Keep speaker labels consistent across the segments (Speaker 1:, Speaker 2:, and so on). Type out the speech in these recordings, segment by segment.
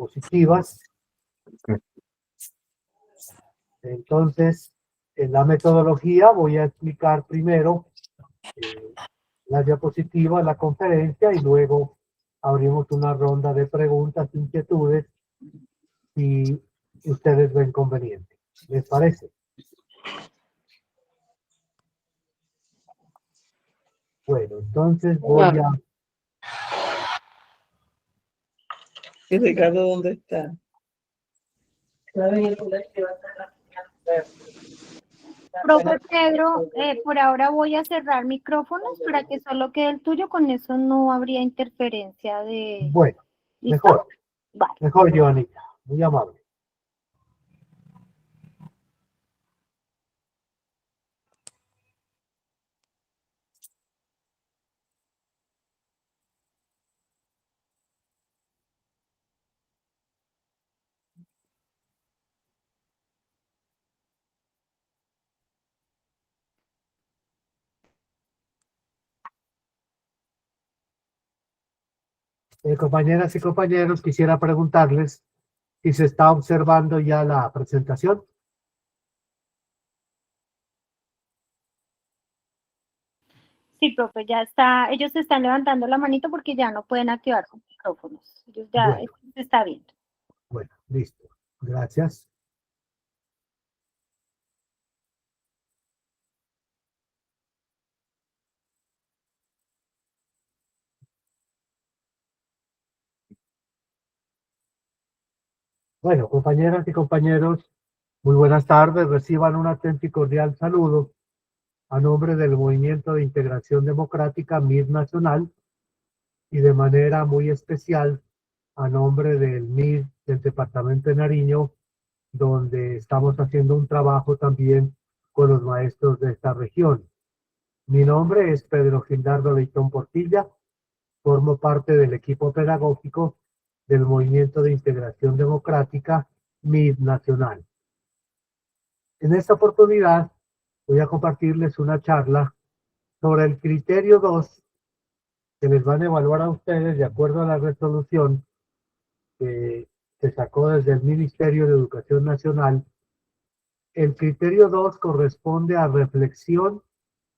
Speaker 1: diapositivas. Entonces, en la metodología voy a explicar primero las diapositivas, la conferencia, y luego abrimos una ronda de preguntas, inquietudes, si ustedes ven conveniente. ¿Les parece? Bueno, entonces voy a...
Speaker 2: ¿Y Ricardo dónde está?
Speaker 3: Profe Pedro, por ahora voy a cerrar micrófonos para que solo quede el tuyo, con eso no habría interferencia de...
Speaker 1: Bueno,
Speaker 3: ¿Listo?
Speaker 1: mejor.
Speaker 3: Vale.
Speaker 1: Mejor, Joanita. Muy amable. Compañeras y compañeros, quisiera preguntarles si se está observando ya la presentación.
Speaker 3: Sí, profe, ya está, ellos están levantando la manito porque ya no pueden activar sus micrófonos. Ellos ya
Speaker 1: Bueno.
Speaker 3: se está viendo.
Speaker 1: Bueno, listo. Gracias. Bueno, compañeras y compañeros, muy buenas tardes. Reciban un atento y cordial saludo a nombre del Movimiento de Integración Democrática MID Nacional y de manera muy especial a nombre del MID del Departamento de Nariño, donde estamos haciendo un trabajo también con los maestros de esta región. Mi nombre es Pedro Gildardo Leitón Portilla, formo parte del equipo pedagógico del Movimiento de Integración Democrática MID Nacional. En esta oportunidad voy a compartirles una charla sobre el criterio 2 que les van a evaluar a ustedes de acuerdo a la resolución que se sacó desde el Ministerio de Educación Nacional. El criterio 2 corresponde a reflexión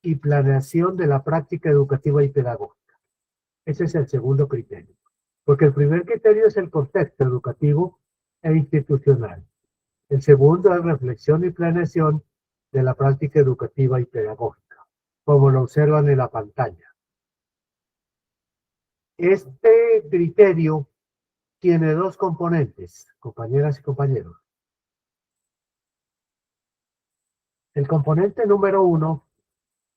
Speaker 1: y planeación de la práctica educativa y pedagógica. Ese es el segundo criterio. Porque el primer criterio es el contexto educativo e institucional. El segundo es reflexión y planeación de la práctica educativa y pedagógica, como lo observan en la pantalla. Este criterio tiene dos componentes, compañeras y compañeros. El componente número 1,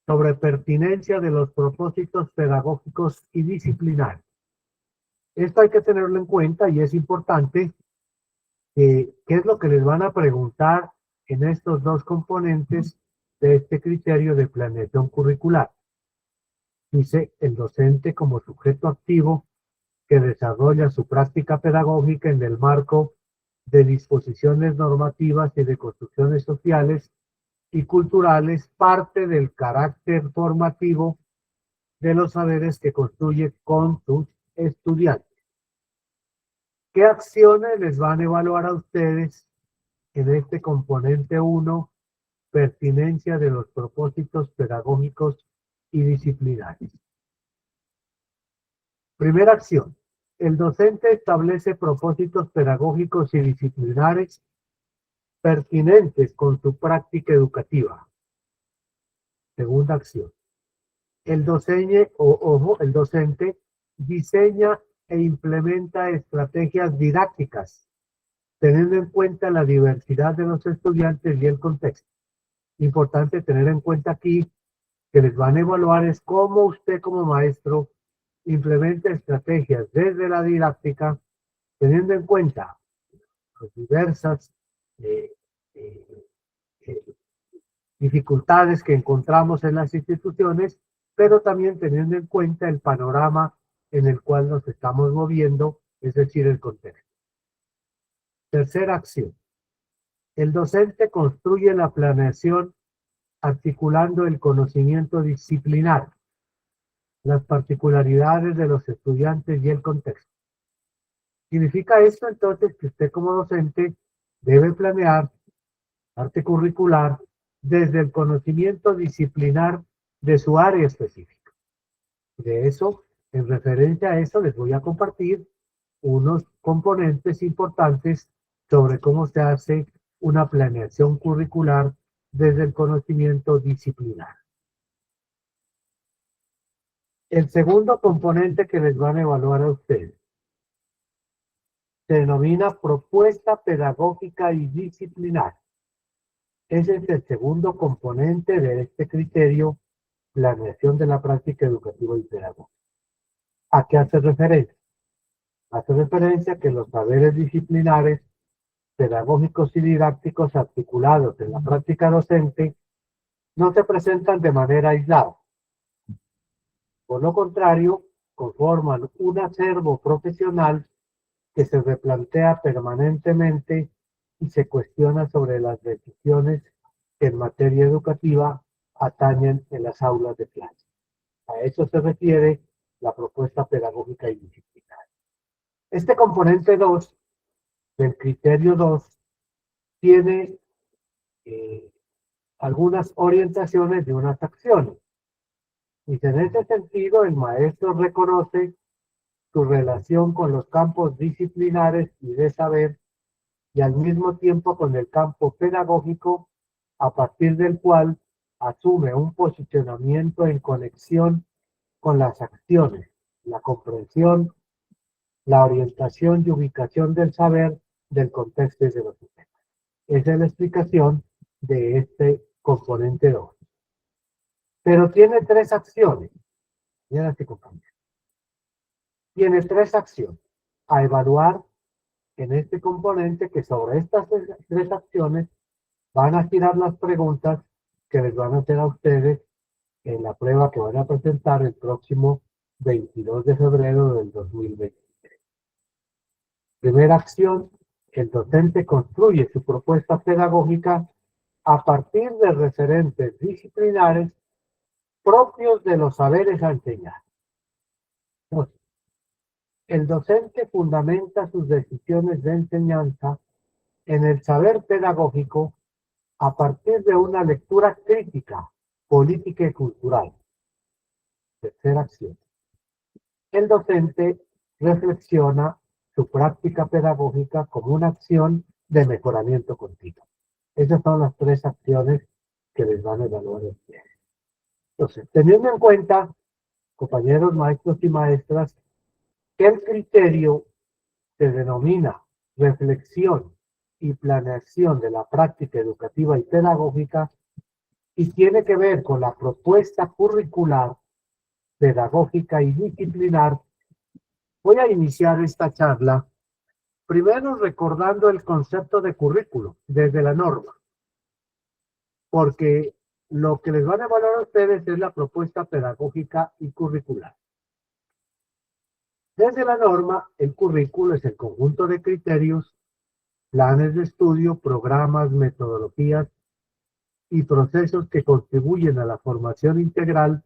Speaker 1: sobre pertinencia de los propósitos pedagógicos y disciplinarios. Esto hay que tenerlo en cuenta y es importante. ¿Qué es lo que les van a preguntar en estos dos componentes de este criterio de planeación curricular? Dice el docente como sujeto activo que desarrolla su práctica pedagógica en el marco de disposiciones normativas y de construcciones sociales y culturales, parte del carácter formativo de los saberes que construye con sus estudiantes. ¿Qué acciones les van a evaluar a ustedes en este componente 1, pertinencia de los propósitos pedagógicos y disciplinarios? Primera acción. El docente establece propósitos pedagógicos y disciplinares pertinentes con su práctica educativa. Segunda acción. El docente diseña e implementa estrategias didácticas, teniendo en cuenta la diversidad de los estudiantes y el contexto. Importante tener en cuenta aquí que les van a evaluar es cómo usted como maestro implementa estrategias desde la didáctica, teniendo en cuenta las diversas eh, eh, eh, dificultades que encontramos en las instituciones, pero también teniendo en cuenta el panorama en el cual nos estamos moviendo, es decir, el contexto. Tercera acción. El docente construye la planeación articulando el conocimiento disciplinar, las particularidades de los estudiantes y el contexto. Significa esto entonces que usted como docente debe planear parte curricular desde el conocimiento disciplinar de su área específica. De eso, en referencia a eso, les voy a compartir unos componentes importantes sobre cómo se hace una planeación curricular desde el conocimiento disciplinar. El segundo componente que les van a evaluar a ustedes se denomina propuesta pedagógica y disciplinar. Ese es el segundo componente de este criterio, planeación de la práctica educativa y pedagógica. ¿A qué hace referencia? Hace referencia a que los saberes disciplinares, pedagógicos y didácticos articulados en la práctica docente no se presentan de manera aislada. Por lo contrario, conforman un acervo profesional que se replantea permanentemente y se cuestiona sobre las decisiones que en materia educativa atañen en las aulas de clase. A eso se refiere la propuesta pedagógica y disciplinar. Este componente 2 del criterio 2 tiene algunas orientaciones de unas acciones. Y en ese sentido, el maestro reconoce su relación con los campos disciplinares y de saber y al mismo tiempo con el campo pedagógico, a partir del cual asume un posicionamiento en conexión con las acciones, la comprensión, la orientación y ubicación del saber del contexto y de los sistemas. Esa es la explicación de este componente 2. Pero tiene tres acciones. Miren este compañero. Tiene tres acciones a evaluar en este componente, que sobre estas tres acciones van a girar las preguntas que les van a hacer a ustedes en la prueba que van a presentar el próximo 22 de febrero del 2023. Primera acción, el docente construye su propuesta pedagógica a partir de referentes disciplinares propios de los saberes a enseñar. Entonces, el docente fundamenta sus decisiones de enseñanza en el saber pedagógico a partir de una lectura crítica, política y cultural. Tercera acción. El docente reflexiona su práctica pedagógica como una acción de mejoramiento continuo. Esas son las tres acciones que les van a evaluar a ustedes. Entonces, teniendo en cuenta, compañeros maestros y maestras, que el criterio se denomina reflexión y planeación de la práctica educativa y pedagógica y tiene que ver con la propuesta curricular, pedagógica y disciplinar, voy a iniciar esta charla primero recordando el concepto de currículo desde la norma, porque lo que les van a evaluar a ustedes es la propuesta pedagógica y curricular. Desde la norma, el currículo es el conjunto de criterios, planes de estudio, programas, metodologías y procesos que contribuyen a la formación integral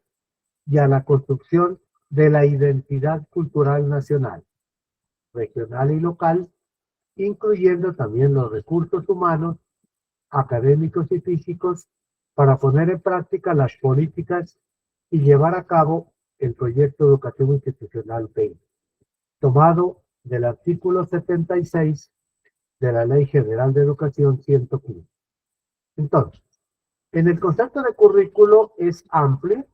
Speaker 1: y a la construcción de la identidad cultural nacional, regional y local, incluyendo también los recursos humanos, académicos y físicos, para poner en práctica las políticas y llevar a cabo el proyecto educativo institucional 20, tomado del artículo 76 de la Ley General de Educación 115. Entonces, en el concepto de currículo es amplio.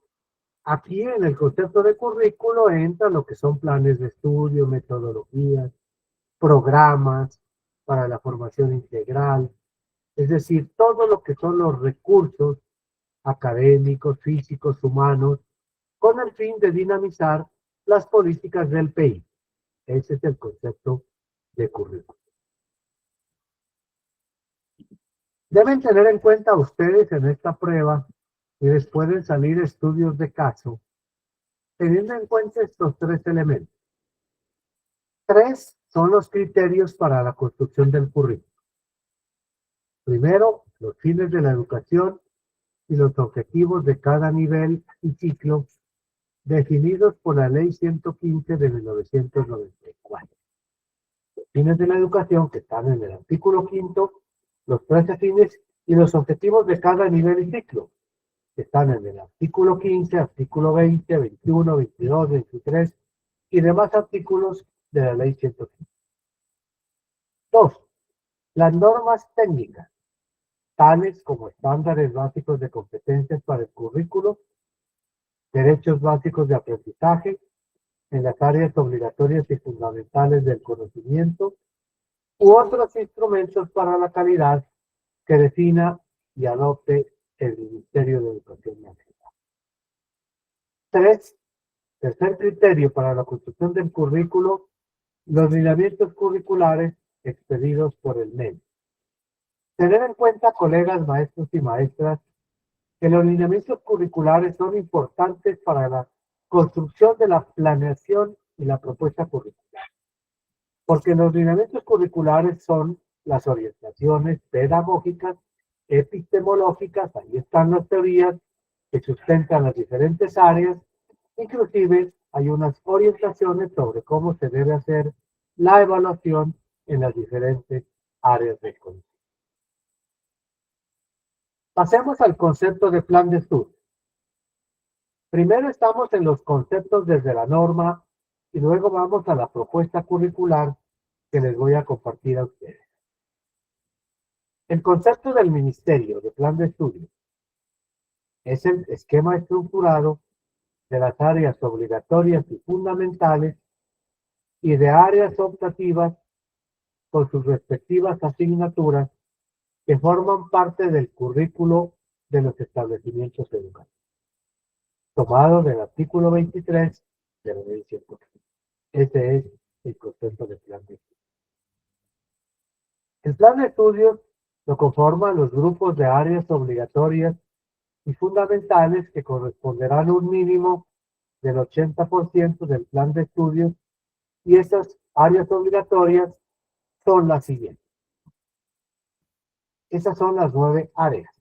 Speaker 1: Aquí en el concepto de currículo entra lo que son planes de estudio, metodologías, programas para la formación integral, es decir, todo lo que son los recursos académicos, físicos, humanos, con el fin de dinamizar las políticas del país. Ese es el concepto de currículo. Deben tener en cuenta ustedes en esta prueba, y les pueden salir estudios de caso, teniendo en cuenta estos tres elementos. Tres son los criterios para la construcción del currículo. Primero, los fines de la educación y los objetivos de cada nivel y ciclo definidos por la Ley 115 de 1994. fines de la educación, que están en el artículo 5, los 13 fines y los objetivos de cada nivel y ciclo, que están en el artículo 15, artículo 20, 21, 22, 23 y demás artículos de la ley 105. 2. Las normas técnicas, tales como estándares básicos de competencias para el currículo, derechos básicos de aprendizaje en las áreas obligatorias y fundamentales del conocimiento, u otros instrumentos para la calidad que defina y adopte el Ministerio de Educación Nacional. 3. Tercer criterio para la construcción del currículo, los lineamientos curriculares expedidos por el MEN. Tener en cuenta, colegas, maestros y maestras, que los lineamientos curriculares son importantes para la construcción de la planeación y la propuesta curricular, porque los lineamientos curriculares son las orientaciones pedagógicas, epistemológicas, ahí están las teorías que sustentan las diferentes áreas, inclusive hay unas orientaciones sobre cómo se debe hacer la evaluación en las diferentes áreas del conocimiento. Pasemos al concepto de plan de estudio. Primero estamos en los conceptos desde la norma y luego vamos a la propuesta curricular que les voy a compartir a ustedes. El concepto del Ministerio de Plan de Estudio es el esquema estructurado de las áreas obligatorias y fundamentales y de áreas optativas con sus respectivas asignaturas que forman parte del currículo de los establecimientos educativos, tomado del artículo 23 de la ley 105. Ese es el concepto de plan de estudios. El plan de estudios lo conforman los grupos de áreas obligatorias y fundamentales que corresponderán a un mínimo del 80% del plan de estudios, y esas áreas obligatorias son las siguientes. Esas son las 9 áreas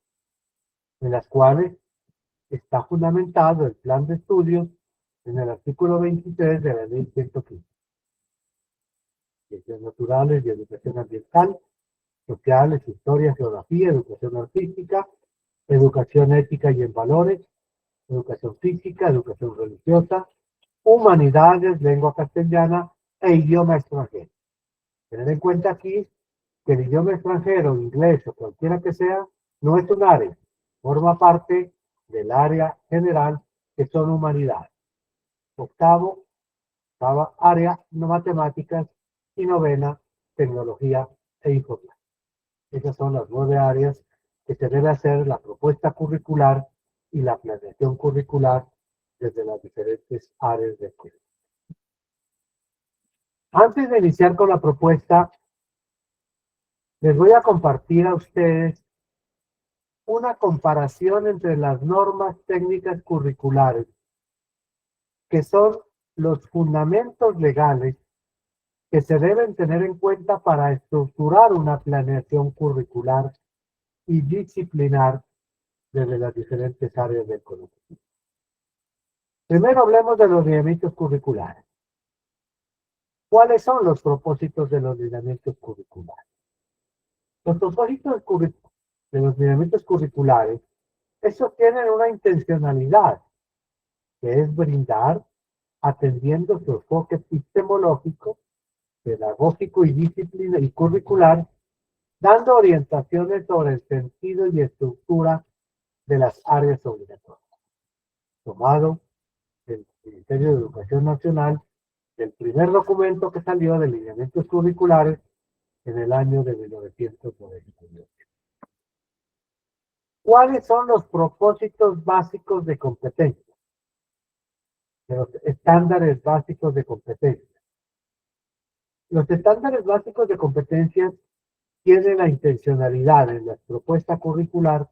Speaker 1: en las cuales está fundamentado el plan de estudios en el artículo 23 de la ley 115. Ciencias naturales y educación ambiental, sociales, historia, geografía, educación artística, educación ética y en valores, educación física, educación religiosa, humanidades, lengua castellana e idioma extranjero. Tener en cuenta aquí que el idioma extranjero, inglés o cualquiera que sea, no es un área, forma parte del área general que son humanidades. Octava área, no matemáticas, y novena, tecnología e informática. Esas son las 9 áreas que se debe hacer la propuesta curricular y la planeación curricular desde las diferentes áreas del currículo. Antes de iniciar con la propuesta, les voy a compartir a ustedes una comparación entre las normas técnicas curriculares, que son los fundamentos legales que se deben tener en cuenta para estructurar una planeación curricular y disciplinar desde las diferentes áreas del conocimiento. Primero hablemos de los lineamientos curriculares. ¿Cuáles son los propósitos de los lineamientos curriculares? Los propósitos de los lineamientos curriculares, esos tienen una intencionalidad, que es brindar, atendiendo su enfoque epistemológico, pedagógico y disciplina y curricular, dando orientaciones sobre el sentido y estructura de las áreas obligatorias, tomado del Ministerio de Educación Nacional, del primer documento que salió de lineamientos curriculares en el año de 1998. ¿Cuáles son los propósitos básicos de competencia? De los estándares básicos de competencia. Los estándares básicos de competencia tienen la intencionalidad en la propuesta curricular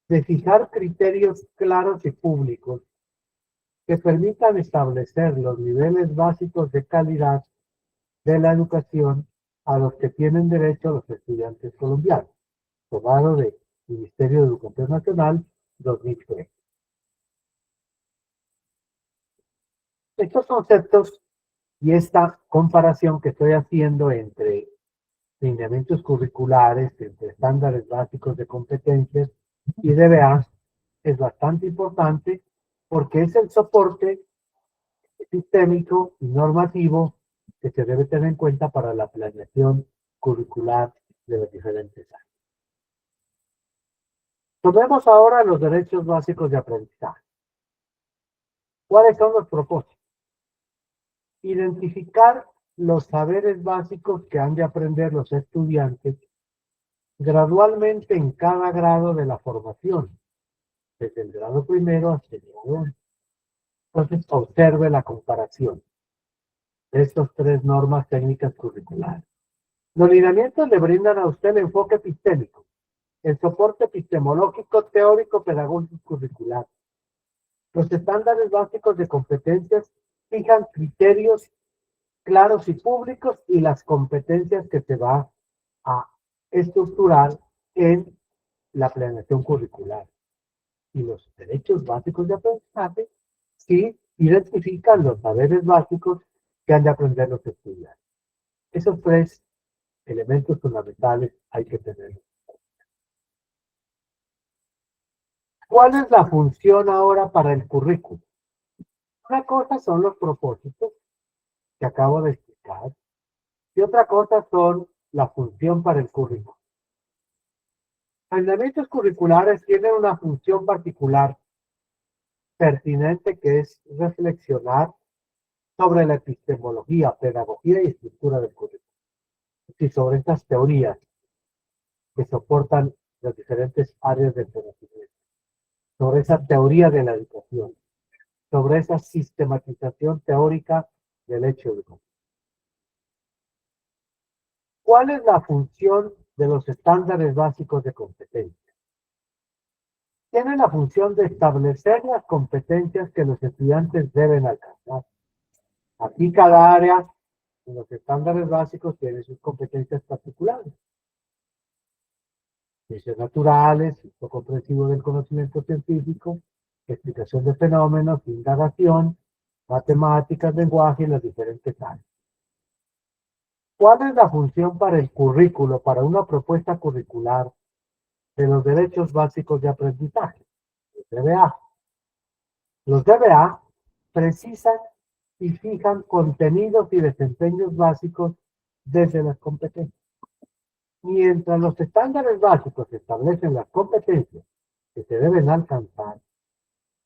Speaker 1: de fijar criterios claros y públicos que permitan establecer los niveles básicos de calidad de la educación a los que tienen derecho los estudiantes colombianos, tomado del Ministerio de Educación Nacional 2003. Estos conceptos Y esta comparación que estoy haciendo entre lineamientos curriculares, entre estándares básicos de competencias y DBA es bastante importante porque es el soporte sistémico y normativo que se debe tener en cuenta para la planeación curricular de las diferentes áreas. Tomemos ahora los derechos básicos de aprendizaje. ¿Cuáles son los propósitos? Identificar los saberes básicos que han de aprender los estudiantes gradualmente en cada grado de la formación, desde el grado primero hasta el grado 11. Entonces, observe la comparación de estas tres normas técnicas curriculares. Los lineamientos le brindan a usted el enfoque epistémico, el soporte epistemológico, teórico, pedagógico y curricular. Los estándares básicos de competencias fijan criterios claros y públicos y las competencias que se va a estructurar en la planeación curricular. Y los derechos básicos de aprendizaje sí identifican los saberes básicos que han de aprender los estudiantes. Esos tres elementos fundamentales hay que tener. ¿Cuál es la función ahora para el currículo? Una cosa son los propósitos que acabo de explicar y otra cosa son la función para el currículo. Los lineamientos curriculares tienen una función particular pertinente que es reflexionar sobre la epistemología, pedagogía y estructura del currículo. Y sobre estas teorías que soportan las diferentes áreas del conocimiento, sobre esa teoría de la educación, sobre esa sistematización teórica del hecho educativo. ¿Cuál es la función de los estándares básicos de competencia? Tienen la función de establecer las competencias que los estudiantes deben alcanzar. Aquí cada área en los estándares básicos tiene sus competencias particulares. Ciencias naturales, uso comprensivo del conocimiento científico, explicación de fenómenos, indagación, matemáticas, lenguaje y las diferentes áreas. ¿Cuál es la función para el currículo, para una propuesta curricular de los derechos básicos de aprendizaje? Los DBA. Los DBA precisan y fijan contenidos y desempeños básicos desde las competencias. Mientras los estándares básicos establecen las competencias que se deben alcanzar,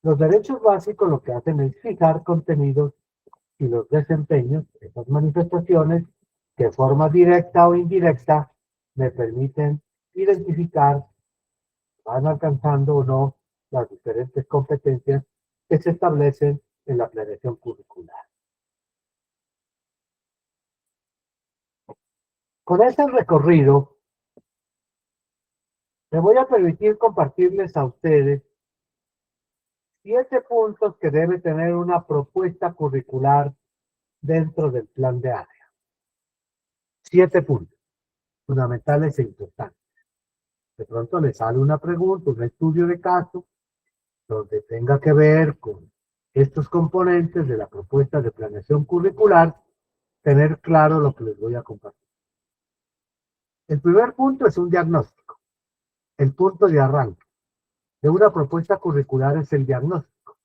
Speaker 1: los derechos básicos lo que hacen es fijar contenidos y los desempeños, esas manifestaciones que de forma directa o indirecta me permiten identificar si van alcanzando o no las diferentes competencias que se establecen en la planeación curricular. Con este recorrido, me voy a permitir compartirles a ustedes 7 puntos que debe tener una propuesta curricular dentro del plan de área. 7 puntos fundamentales e importantes. De pronto les sale una pregunta, un estudio de caso, donde tenga que ver con estos componentes de la propuesta de planeación curricular, tener claro lo que les voy a compartir. El primer punto es un diagnóstico. El punto de arranque de una propuesta curricular es el diagnóstico.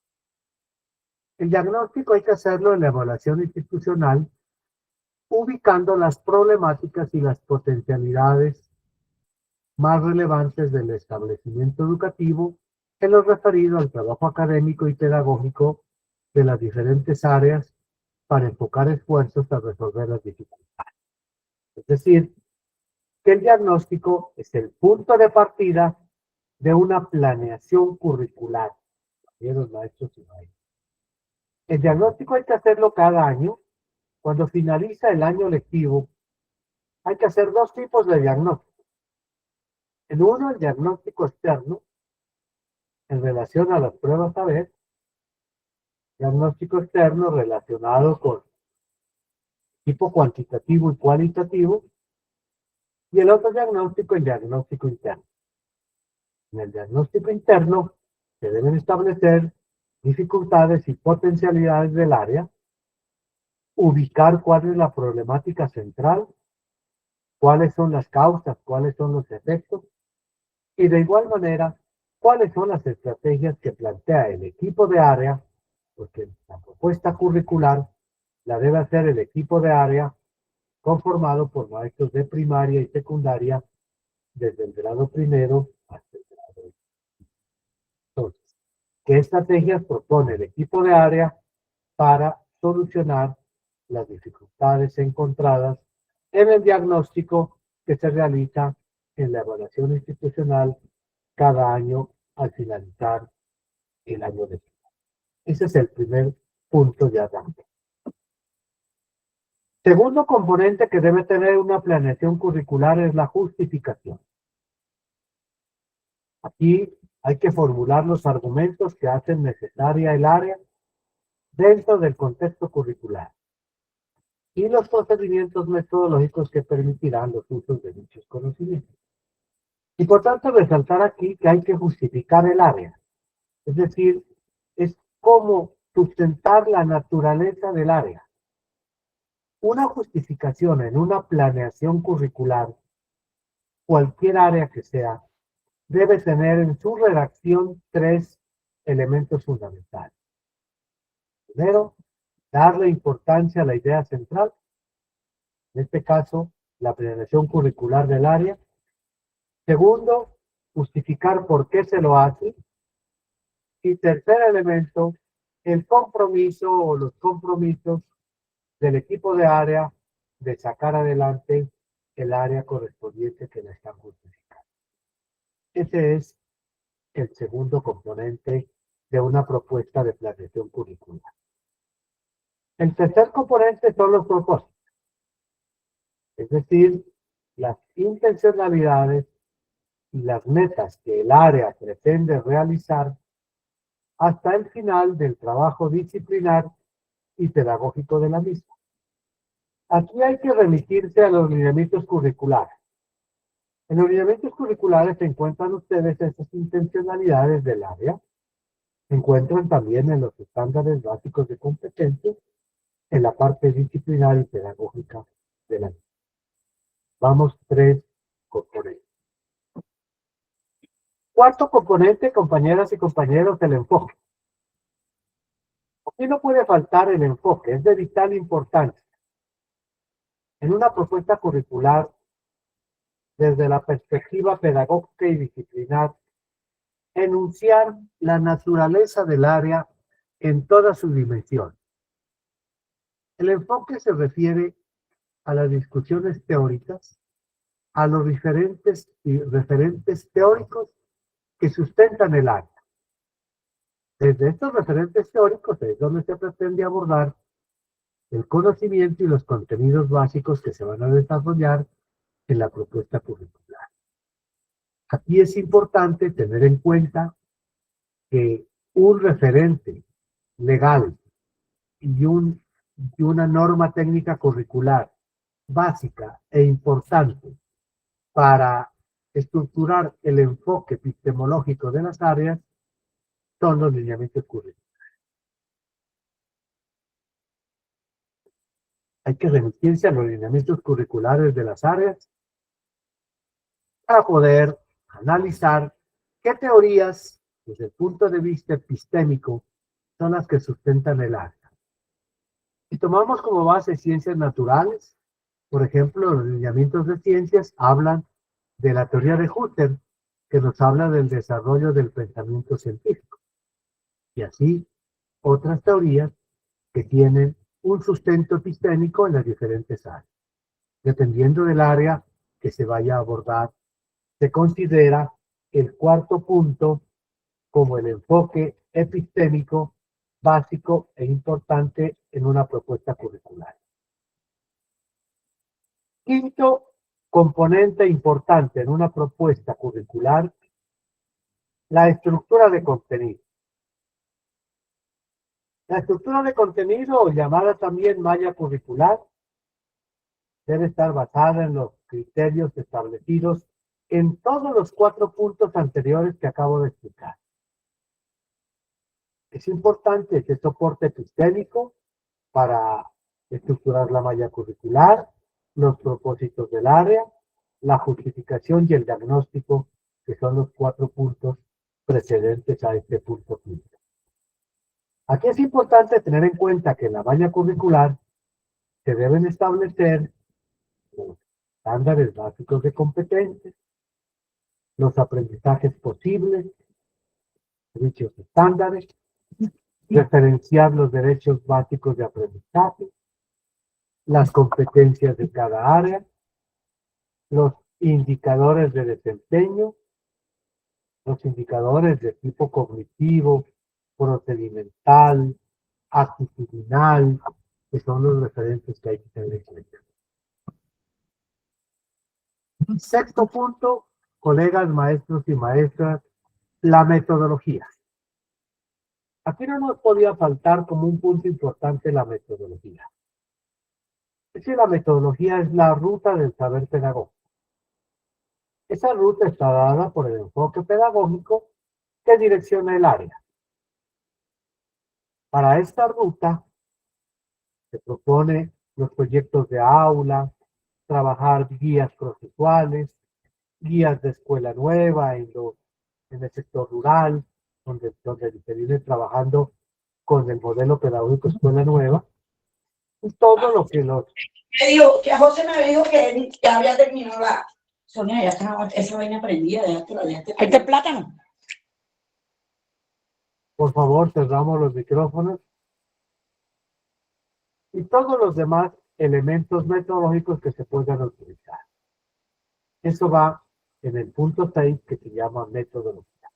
Speaker 1: El diagnóstico hay que hacerlo en la evaluación institucional, ubicando las problemáticas y las potencialidades más relevantes del establecimiento educativo en lo referido al trabajo académico y pedagógico de las diferentes áreas para enfocar esfuerzos a resolver las dificultades. Es decir, que el diagnóstico es el punto de partida de una planeación curricular. Los maestros y maestras. El diagnóstico hay que hacerlo cada año. Cuando finaliza el año lectivo, hay que hacer 2 tipos de diagnóstico. En uno, el diagnóstico externo, en relación a las pruebas saber. Diagnóstico externo relacionado con tipo cuantitativo y cualitativo. Y el otro diagnóstico, el diagnóstico interno. En el diagnóstico interno se deben establecer dificultades y potencialidades del área, ubicar cuál es la problemática central, cuáles son las causas, cuáles son los efectos, y de igual manera, cuáles son las estrategias que plantea el equipo de área, porque la propuesta curricular la debe hacer el equipo de área conformado por maestros de primaria y secundaria desde el grado primero hasta el grado. Entonces, ¿qué estrategias propone el equipo de área para solucionar las dificultades encontradas en el diagnóstico que se realiza en la evaluación institucional cada año al finalizar el año de vida? Ese es el primer punto de arranque. Segundo componente que debe tener una planeación curricular es la justificación. Aquí hay que formular los argumentos que hacen necesaria el área dentro del contexto curricular y los procedimientos metodológicos que permitirán los usos de dichos conocimientos. Importante resaltar aquí que hay que justificar el área, es decir, es cómo sustentar la naturaleza del área. Una justificación en una planeación curricular, cualquier área que sea, debe tener en su redacción 3 elementos fundamentales. Primero, darle importancia a la idea central, en este caso, la planeación curricular del área. Segundo, justificar por qué se lo hace. Y tercer elemento, el compromiso o los compromisos del equipo de área de sacar adelante el área correspondiente que la están justificando. Ese es el segundo componente de una propuesta de planeación curricular. El tercer componente son los propósitos, es decir, las intencionalidades y las metas que el área pretende realizar hasta el final del trabajo disciplinar y pedagógico de la misma. Aquí hay que remitirse a los lineamientos curriculares. En los lineamientos curriculares se encuentran ustedes esas intencionalidades del área, se encuentran también en los estándares básicos de competencia, en la parte disciplinar y pedagógica de la misma. Vamos 3 componentes. Cuarto componente, compañeras y compañeros, el enfoque. Aquí no puede faltar el enfoque, es de vital importancia. En una propuesta curricular, desde la perspectiva pedagógica y disciplinar, enunciar la naturaleza del área en toda su dimensión. El enfoque se refiere a las discusiones teóricas, a los referentes teóricos que sustentan el área. Desde estos referentes teóricos es donde se pretende abordar el conocimiento y los contenidos básicos que se van a desarrollar en la propuesta curricular. Aquí es importante tener en cuenta que un referente legal y una norma técnica curricular básica e importante para estructurar el enfoque epistemológico de las áreas son los lineamientos curriculares. Hay que remitirse a los lineamientos curriculares de las áreas para poder analizar qué teorías, desde el punto de vista epistémico, son las que sustentan el área. Si tomamos como base ciencias naturales, por ejemplo, los lineamientos de ciencias hablan de la teoría de Husserl, que nos habla del desarrollo del pensamiento científico. Y así, otras teorías que tienen un sustento epistémico en las diferentes áreas. Dependiendo del área que se vaya a abordar, se considera el cuarto punto como el enfoque epistémico básico e importante en una propuesta curricular. Quinto componente importante en una propuesta curricular, la estructura de contenido. La estructura de contenido, llamada también malla curricular, debe estar basada en los criterios establecidos en todos los 4 puntos anteriores que acabo de explicar. Es importante ese soporte epistémico para estructurar la malla curricular, los propósitos del área, la justificación y el diagnóstico, que son los 4 puntos precedentes a este punto quinto. Aquí es importante tener en cuenta que en la malla curricular se deben establecer los estándares básicos de competencias, los aprendizajes posibles, dichos estándares, referenciar los derechos básicos de aprendizaje, las competencias de cada área, los indicadores de desempeño, los indicadores de tipo cognitivo, procedimental, actitudinal, que son los referentes que hay que tener en cuenta. Sexto punto, colegas, maestros y maestras, la metodología. Aquí no nos podía faltar como un punto importante la metodología. Es decir, la metodología es la ruta del saber pedagógico. Esa ruta está dada por el enfoque pedagógico que direcciona el área. Para esta ruta se propone los proyectos de aula, trabajar guías procesuales, guías de escuela nueva en el sector rural, donde se viene trabajando con el modelo pedagógico escuela nueva, y todo lo que los...
Speaker 4: Me dijo, que José me dijo que ya había terminado la... Sonia, ya está esa vaina prendida, déjate. ¿Ahí está el plátano?
Speaker 1: Por favor, cerramos los micrófonos. Y todos los demás elementos metodológicos que se puedan utilizar. Eso va en el punto 6 que se llama metodología.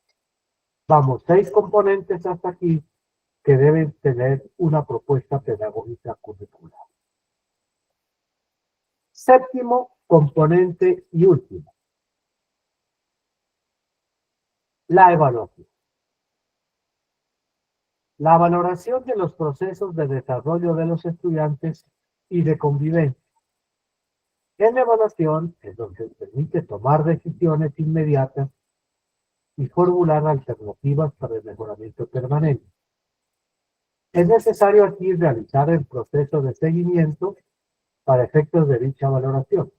Speaker 1: Vamos, 6 componentes hasta aquí que deben tener una propuesta pedagógica curricular. Séptimo componente y último. La evaluación. La valoración de los procesos de desarrollo de los estudiantes y de convivencia. En la evaluación es donde se permite tomar decisiones inmediatas y formular alternativas para el mejoramiento permanente. Es necesario aquí realizar el proceso de seguimiento para efectos de dicha valoración.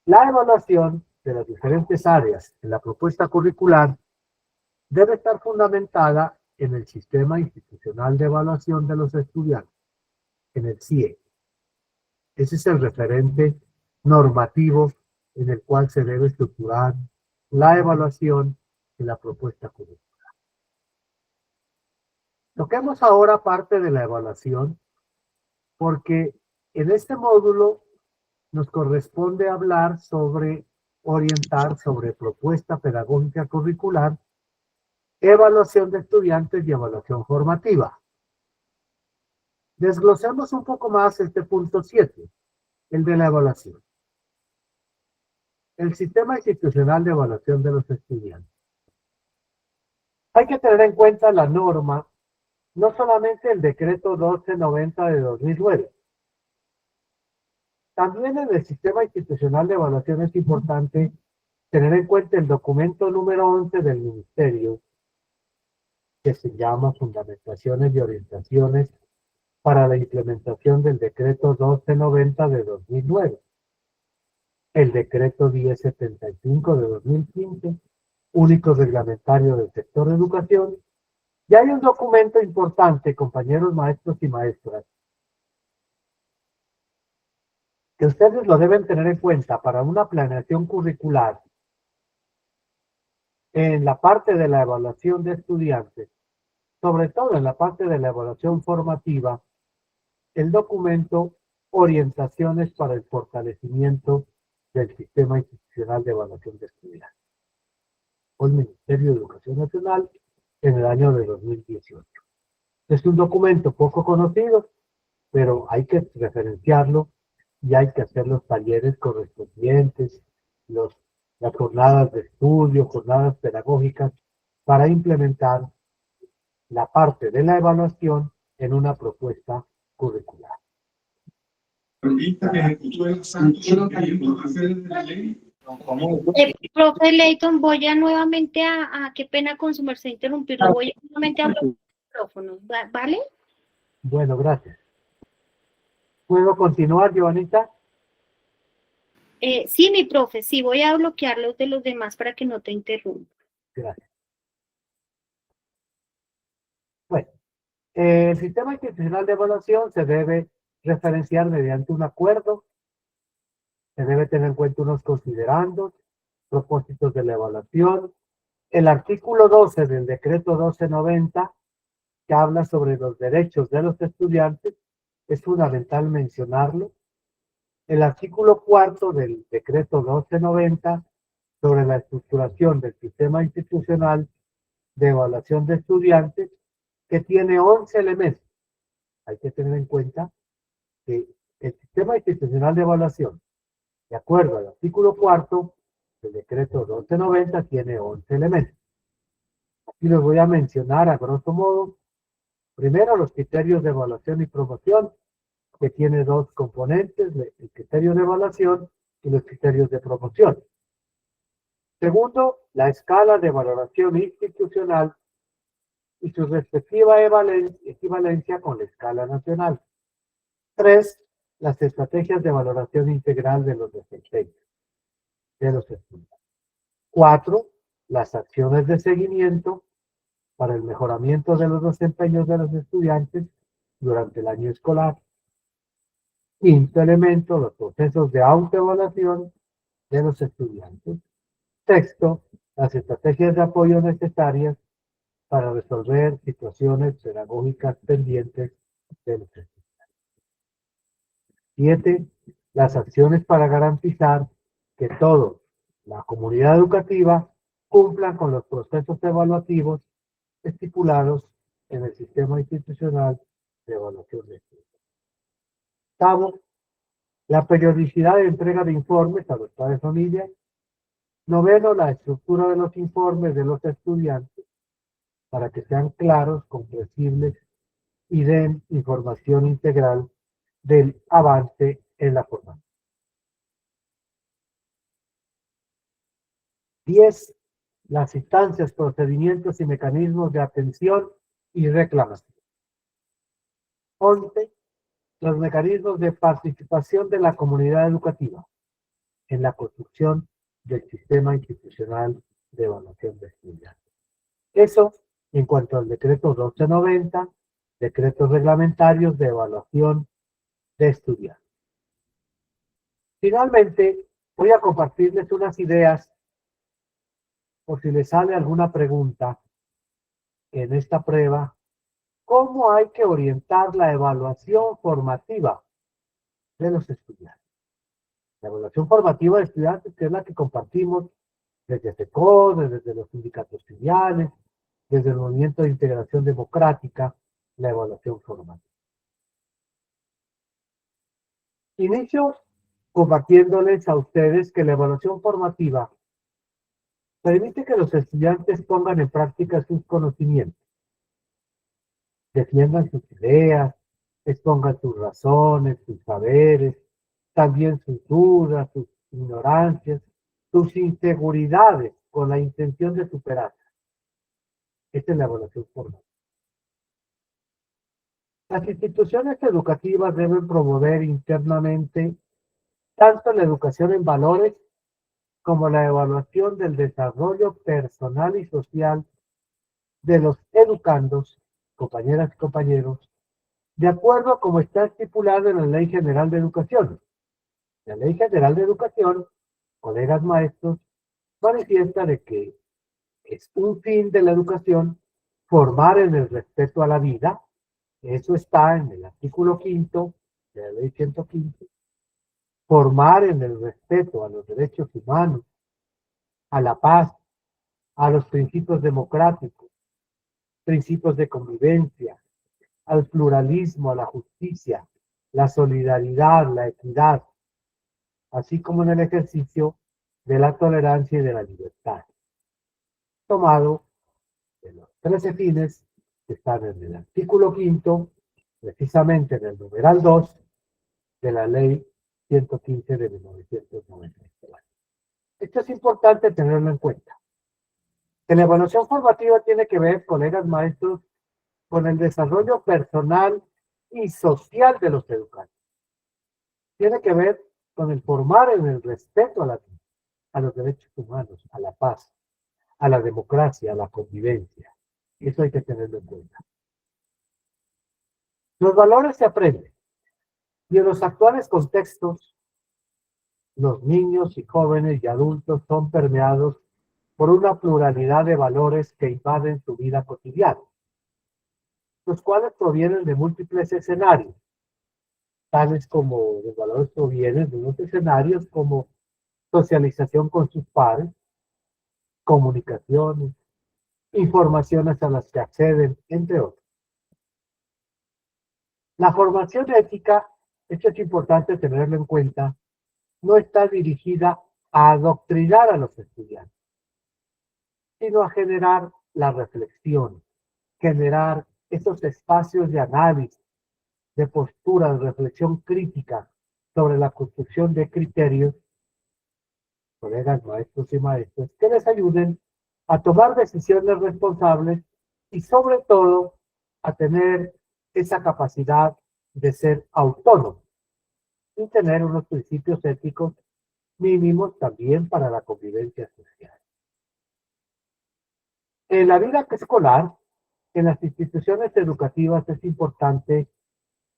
Speaker 1: La evaluación de las diferentes áreas en la propuesta curricular debe estar fundamentada en el Sistema Institucional de Evaluación de los Estudiantes, en el CIE. Ese es el referente normativo en el cual se debe estructurar la evaluación en la propuesta curricular. Toquemos ahora parte de la evaluación, porque en este módulo nos corresponde hablar sobre, orientar sobre propuesta pedagógica curricular, evaluación de estudiantes y evaluación formativa. Desglosemos un poco más este punto 7, el de la evaluación. El Sistema Institucional de Evaluación de los Estudiantes. Hay que tener en cuenta la norma, no solamente el decreto 1290 de 2009. También en el Sistema Institucional de Evaluación es importante tener en cuenta el documento número 11 del Ministerio, que se llama Fundamentaciones y Orientaciones para la implementación del decreto 1290 de 2009. El decreto 1075 de 2015, único reglamentario del sector de educación. Y hay un documento importante, compañeros maestros y maestras, que ustedes lo deben tener en cuenta para una planeación curricular en la parte de la evaluación de estudiantes, sobre todo en la parte de la evaluación formativa, el documento Orientaciones para el fortalecimiento del Sistema Institucional de Evaluación de Estudiantes, o el Ministerio de Educación Nacional, en el año de 2018. Es un documento poco conocido, pero hay que referenciarlo y hay que hacer los talleres correspondientes, las jornadas de estudio, jornadas pedagógicas, para implementar la parte de la evaluación en una propuesta curricular.
Speaker 3: Profe Leighton, voy a nuevamente qué pena con su merced interrumpirlo, voy a nuevamente a abrir los micrófonos, ¿vale?
Speaker 1: Bueno, gracias. ¿Puedo continuar, Joanita?
Speaker 3: Sí, mi profe, sí, voy a bloquear los de los demás para que no te interrumpa.
Speaker 1: Gracias. Bueno, el sistema institucional de evaluación se debe referenciar mediante un acuerdo, se debe tener en cuenta unos considerandos, propósitos de la evaluación. El artículo 12 del decreto 1290, que habla sobre los derechos de los estudiantes, es fundamental mencionarlo. El artículo 4 del decreto 1290 sobre la estructuración del sistema institucional de evaluación de estudiantes, que tiene 11 elementos. Hay que tener en cuenta que el sistema institucional de evaluación, de acuerdo al artículo 4 del decreto 1290, tiene 11 elementos. Aquí los voy a mencionar a grosso modo. Primero, los criterios de evaluación y promoción, que tiene dos componentes, el criterio de evaluación y los criterios de promoción. Segundo, la escala de valoración institucional y su respectiva equivalencia con la escala nacional. 3, las estrategias de valoración integral de los desempeños de los estudiantes. 4, las acciones de seguimiento para el mejoramiento de los desempeños de los estudiantes durante el año escolar. Quinto elemento, los procesos de autoevaluación de los estudiantes. Sexto, las estrategias de apoyo necesarias para resolver situaciones pedagógicas pendientes de los estudiantes. 7, las acciones para garantizar que todos, la comunidad educativa, cumplan con los procesos evaluativos estipulados en el sistema institucional de evaluación de estudios. Octavo, la periodicidad de entrega de informes a los padres de familia. Noveno, la estructura de los informes de los estudiantes para que sean claros, comprensibles y den información integral del avance en la formación. 10, las instancias, procedimientos y mecanismos de atención y reclamación. 11, los mecanismos de participación de la comunidad educativa en la construcción del sistema institucional de evaluación de estudiantes. Eso en cuanto al decreto 1290, decretos reglamentarios de evaluación de estudiantes. Finalmente, voy a compartirles unas ideas por si les sale alguna pregunta en esta prueba. ¿Cómo hay que orientar la evaluación formativa de los estudiantes? La evaluación formativa de estudiantes, que es la que compartimos desde FECODE, desde los sindicatos estudiantiles, desde el Movimiento de Integración Democrática, la evaluación formativa. Inicio compartiéndoles a ustedes que la evaluación formativa permite que los estudiantes pongan en práctica sus conocimientos, defiendan sus ideas, expongan sus razones, sus saberes, también sus dudas, sus ignorancias, sus inseguridades, con la intención de superarlas. Esta es la evaluación formativa. Las instituciones educativas deben promover internamente tanto la educación en valores como la evaluación del desarrollo personal y social de los educandos, compañeras y compañeros, de acuerdo a como está estipulado en la Ley General de Educación. La Ley General de Educación, colegas maestros, manifiesta de que es un fin de la educación formar en el respeto a la vida. Eso está en el artículo 5 de la Ley 115. Formar en el respeto a los derechos humanos, a la paz, a los principios democráticos, principios de convivencia, al pluralismo, a la justicia, la solidaridad, la equidad, así como en el ejercicio de la tolerancia y de la libertad. Tomado de los 13 fines que están en el artículo 5, precisamente en el numeral 2 de la Ley 115 de 1994. Esto es importante tenerlo en cuenta. Que la evaluación formativa tiene que ver, colegas maestros, con el desarrollo personal y social de los educantes. tiene que ver con el formar en el respeto a los derechos humanos, a la paz, a la democracia, a la convivencia. Eso hay que tenerlo en cuenta. Los valores se aprenden y en los actuales contextos, los niños y jóvenes y adultos son permeados por una pluralidad de valores que invaden su vida cotidiana, los cuales provienen de múltiples escenarios, tales como los valores provienen de unos escenarios como socialización con sus pares, comunicaciones, informaciones a las que acceden, entre otros. La formación ética, esto es importante tenerlo en cuenta, no está dirigida a adoctrinar a los estudiantes, sino a generar la reflexión, generar esos espacios de análisis, de postura, de reflexión crítica sobre la construcción de criterios, colegas, maestros y maestras, que les ayuden a tomar decisiones responsables y sobre todo a tener esa capacidad de ser autónomos y tener unos principios éticos mínimos también para la convivencia social. En la vida escolar, en las instituciones educativas es importante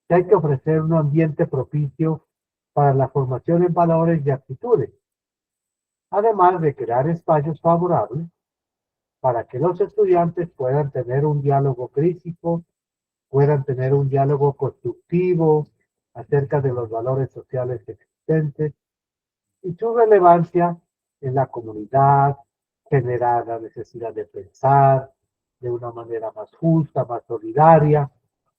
Speaker 1: que hay que ofrecer un ambiente propicio para la formación en valores y actitudes, además de crear espacios favorables para que los estudiantes puedan tener un diálogo crítico, puedan tener un diálogo constructivo acerca de los valores sociales existentes y su relevancia en la comunidad, generar la necesidad de pensar de una manera más justa, más solidaria,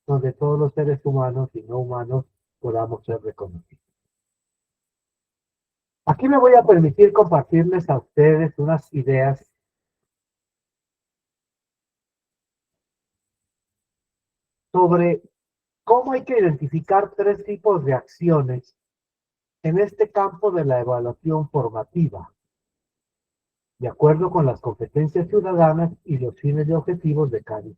Speaker 1: donde todos los seres humanos y no humanos podamos ser reconocidos. Aquí me voy a permitir compartirles a ustedes unas ideas sobre cómo hay que identificar 3 tipos de acciones en este campo de la evaluación formativa, de acuerdo con las competencias ciudadanas y los fines y objetivos de cada. El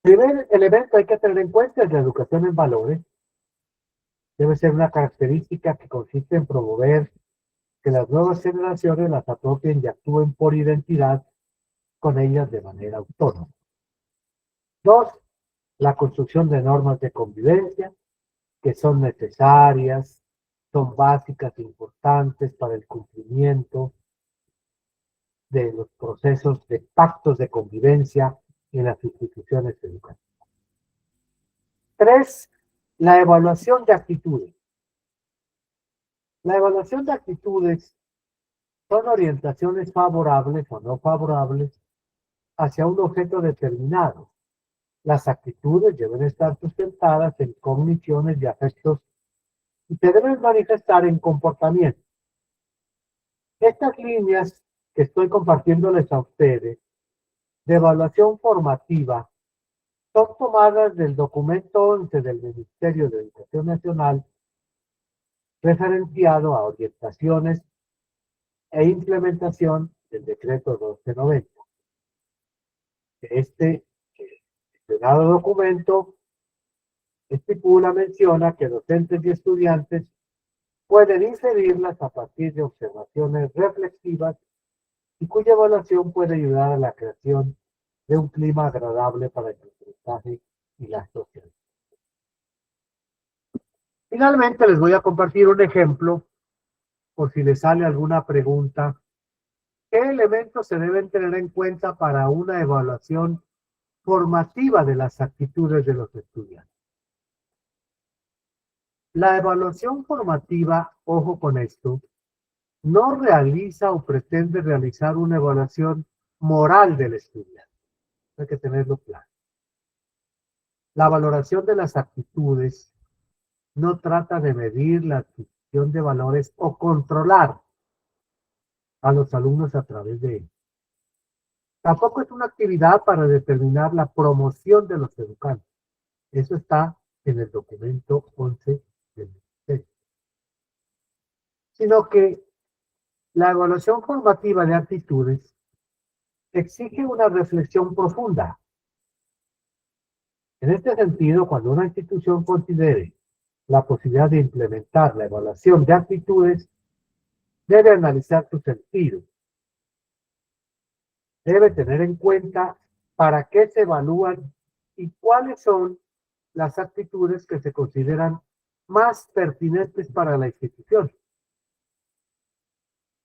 Speaker 1: primer elemento hay que tener en cuenta es la educación en valores. Debe ser una característica que consiste en promover que las nuevas generaciones las apropien y actúen por identidad con ellas de manera autónoma. 2, la construcción de normas de convivencia que son necesarias, son básicas e importantes para el cumplimiento de los procesos de pactos de convivencia en las instituciones educativas. 3, la evaluación de actitudes. La evaluación de actitudes son orientaciones favorables o no favorables hacia un objeto determinado. Las actitudes deben estar sustentadas en cogniciones y afectos y se deben manifestar en comportamiento. Estas líneas que estoy compartiéndoles a ustedes de evaluación formativa son tomadas del documento 11 del Ministerio de Educación Nacional referenciado a orientaciones e implementación del decreto 1290. Este mencionado documento menciona que docentes y estudiantes pueden inserirlas a partir de observaciones reflexivas y cuya evaluación puede ayudar a la creación de un clima agradable para el aprendizaje y la socialización. Finalmente les voy a compartir un ejemplo por si les sale alguna pregunta. ¿Qué elementos se deben tener en cuenta para una evaluación formativa de las actitudes de los estudiantes? La evaluación formativa, ojo con esto, no realiza o pretende realizar una evaluación moral del estudiante. Hay que tenerlo claro. La valoración de las actitudes no trata de medir la adquisición de valores o controlar a los alumnos a través de ellos. Tampoco es una actividad para determinar la promoción de los educantes. Eso está en el documento 11 del Ministerio. Sino que la evaluación formativa de actitudes exige una reflexión profunda. En este sentido, cuando una institución considere la posibilidad de implementar la evaluación de actitudes, debe analizar su sentido. Debe tener en cuenta para qué se evalúan y cuáles son las actitudes que se consideran más pertinentes para la institución.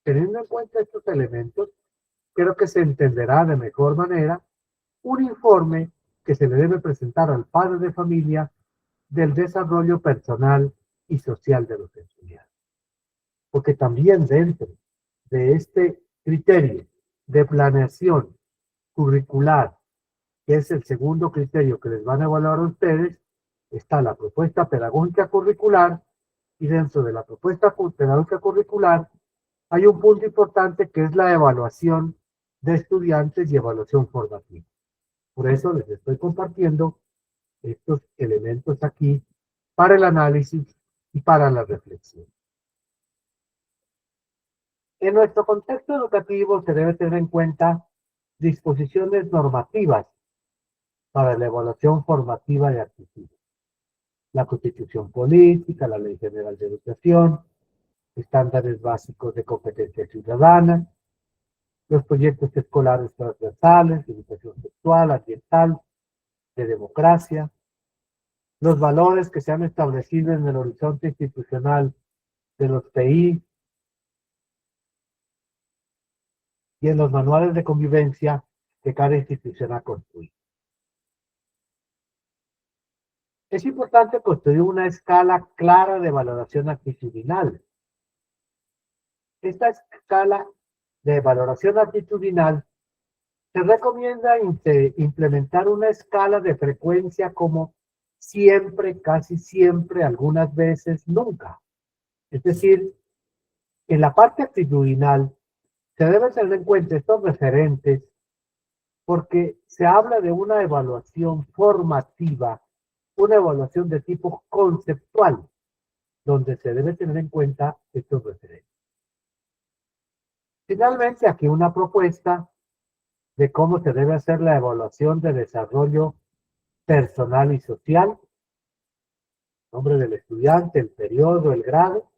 Speaker 1: Teniendo en cuenta estos elementos, creo que se entenderá de mejor manera un informe que se le debe presentar al padre de familia del desarrollo personal y social de los estudiantes. Porque también dentro de este criterio de planeación curricular, que es el segundo criterio que les van a evaluar a ustedes, está la propuesta pedagógica curricular, y dentro de la propuesta pedagógica curricular hay un punto importante que es la evaluación de estudiantes y evaluación formativa. Por eso les estoy compartiendo estos elementos aquí para el análisis y para la reflexión. En nuestro contexto educativo se debe tener en cuenta disposiciones normativas para la evaluación formativa de actitudes. La Constitución Política, la Ley General de Educación, estándares básicos de competencia ciudadana, los proyectos escolares transversales, de educación sexual, ambiental, de democracia, los valores que se han establecido en el horizonte institucional de los PI y en los manuales de convivencia que cada institución ha construido. Es importante construir una escala clara de valoración actitudinal. Esta escala de valoración actitudinal se recomienda implementar una escala de frecuencia como siempre, casi siempre, algunas veces, nunca. Es decir, en la parte actitudinal se deben tener en cuenta estos referentes porque se habla de una evaluación formativa, una evaluación de tipo conceptual, donde se debe tener en cuenta estos referentes. Finalmente, aquí una propuesta de cómo se debe hacer la evaluación de desarrollo personal y social, nombre del estudiante, el periodo, el grado,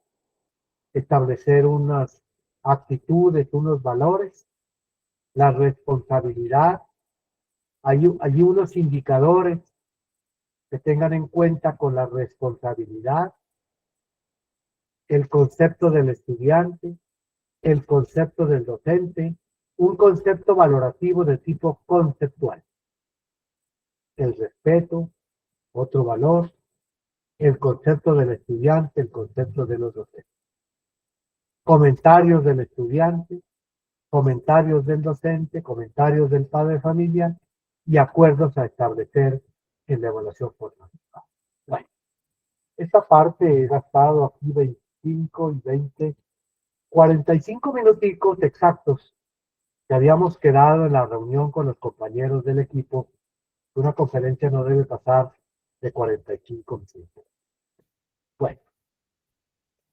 Speaker 1: establecer unas actitudes, unos valores, la responsabilidad, hay unos indicadores que tengan en cuenta con la responsabilidad, el concepto del estudiante, el concepto del docente, un concepto valorativo de tipo conceptual. El respeto, otro valor, el concepto del estudiante, el concepto de los docentes. Comentarios del estudiante, comentarios del docente, comentarios del padre de familia y acuerdos a establecer en la evaluación formativa. Bueno, esta parte he gastado aquí 25 y 20, 45 minuticos exactos que habíamos quedado en la reunión con los compañeros del equipo. Una conferencia no debe pasar de 45 minutos. Bueno,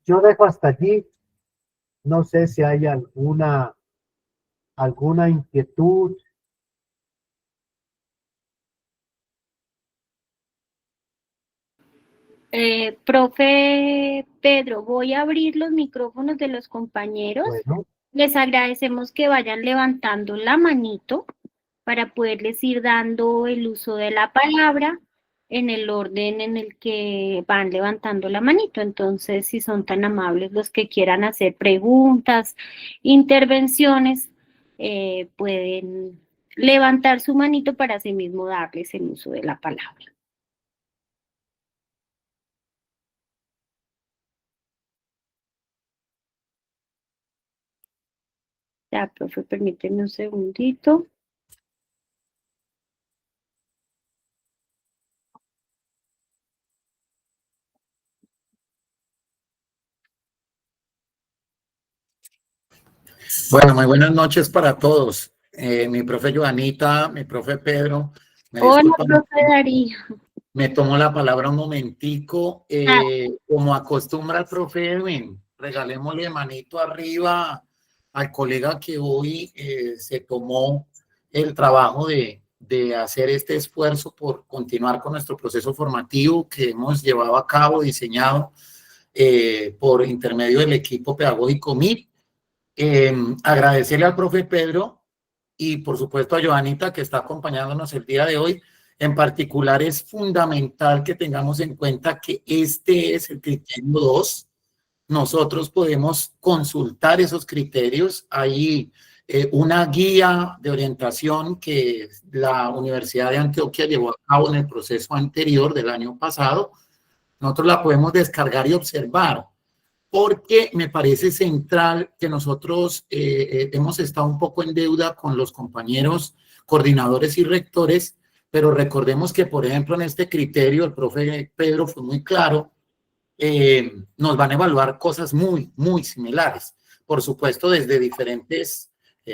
Speaker 1: yo dejo hasta allí. No sé si hay alguna inquietud.
Speaker 3: Profe Pedro, voy a abrir los micrófonos de los compañeros.
Speaker 1: Bueno,
Speaker 3: Les agradecemos que vayan levantando la manito para poderles ir dando el uso de la palabra en el orden en el que van levantando la manito. Entonces, si son tan amables los que quieran hacer preguntas, intervenciones, pueden levantar su manito para así mismo darles el uso de la palabra. Ya, profe, permíteme un segundito.
Speaker 5: Bueno, muy buenas noches para todos. Mi profe Joanita, mi profe Pedro.
Speaker 3: Hola, profe Darío.
Speaker 5: Me tomo la palabra un momentico. Como acostumbra el profe Edwin, regalémosle manito arriba al colega que hoy se tomó el trabajo de de hacer este esfuerzo por continuar con nuestro proceso formativo que hemos llevado a cabo, diseñado por intermedio del equipo pedagógico MIP. Agradecerle al profe Pedro y por supuesto a Joanita que está acompañándonos el día de hoy. En particular es fundamental que tengamos en cuenta que este es el criterio 2. Nosotros podemos consultar esos criterios. Hay una guía de orientación que la Universidad de Antioquia llevó a cabo en el proceso anterior del año pasado. Nosotros la podemos descargar y observar, porque me parece central que nosotros hemos estado un poco en deuda con los compañeros coordinadores y rectores, pero recordemos que, por ejemplo, en este criterio el profe Pedro fue muy claro, nos van a evaluar cosas muy, muy similares. Por supuesto, desde diferentes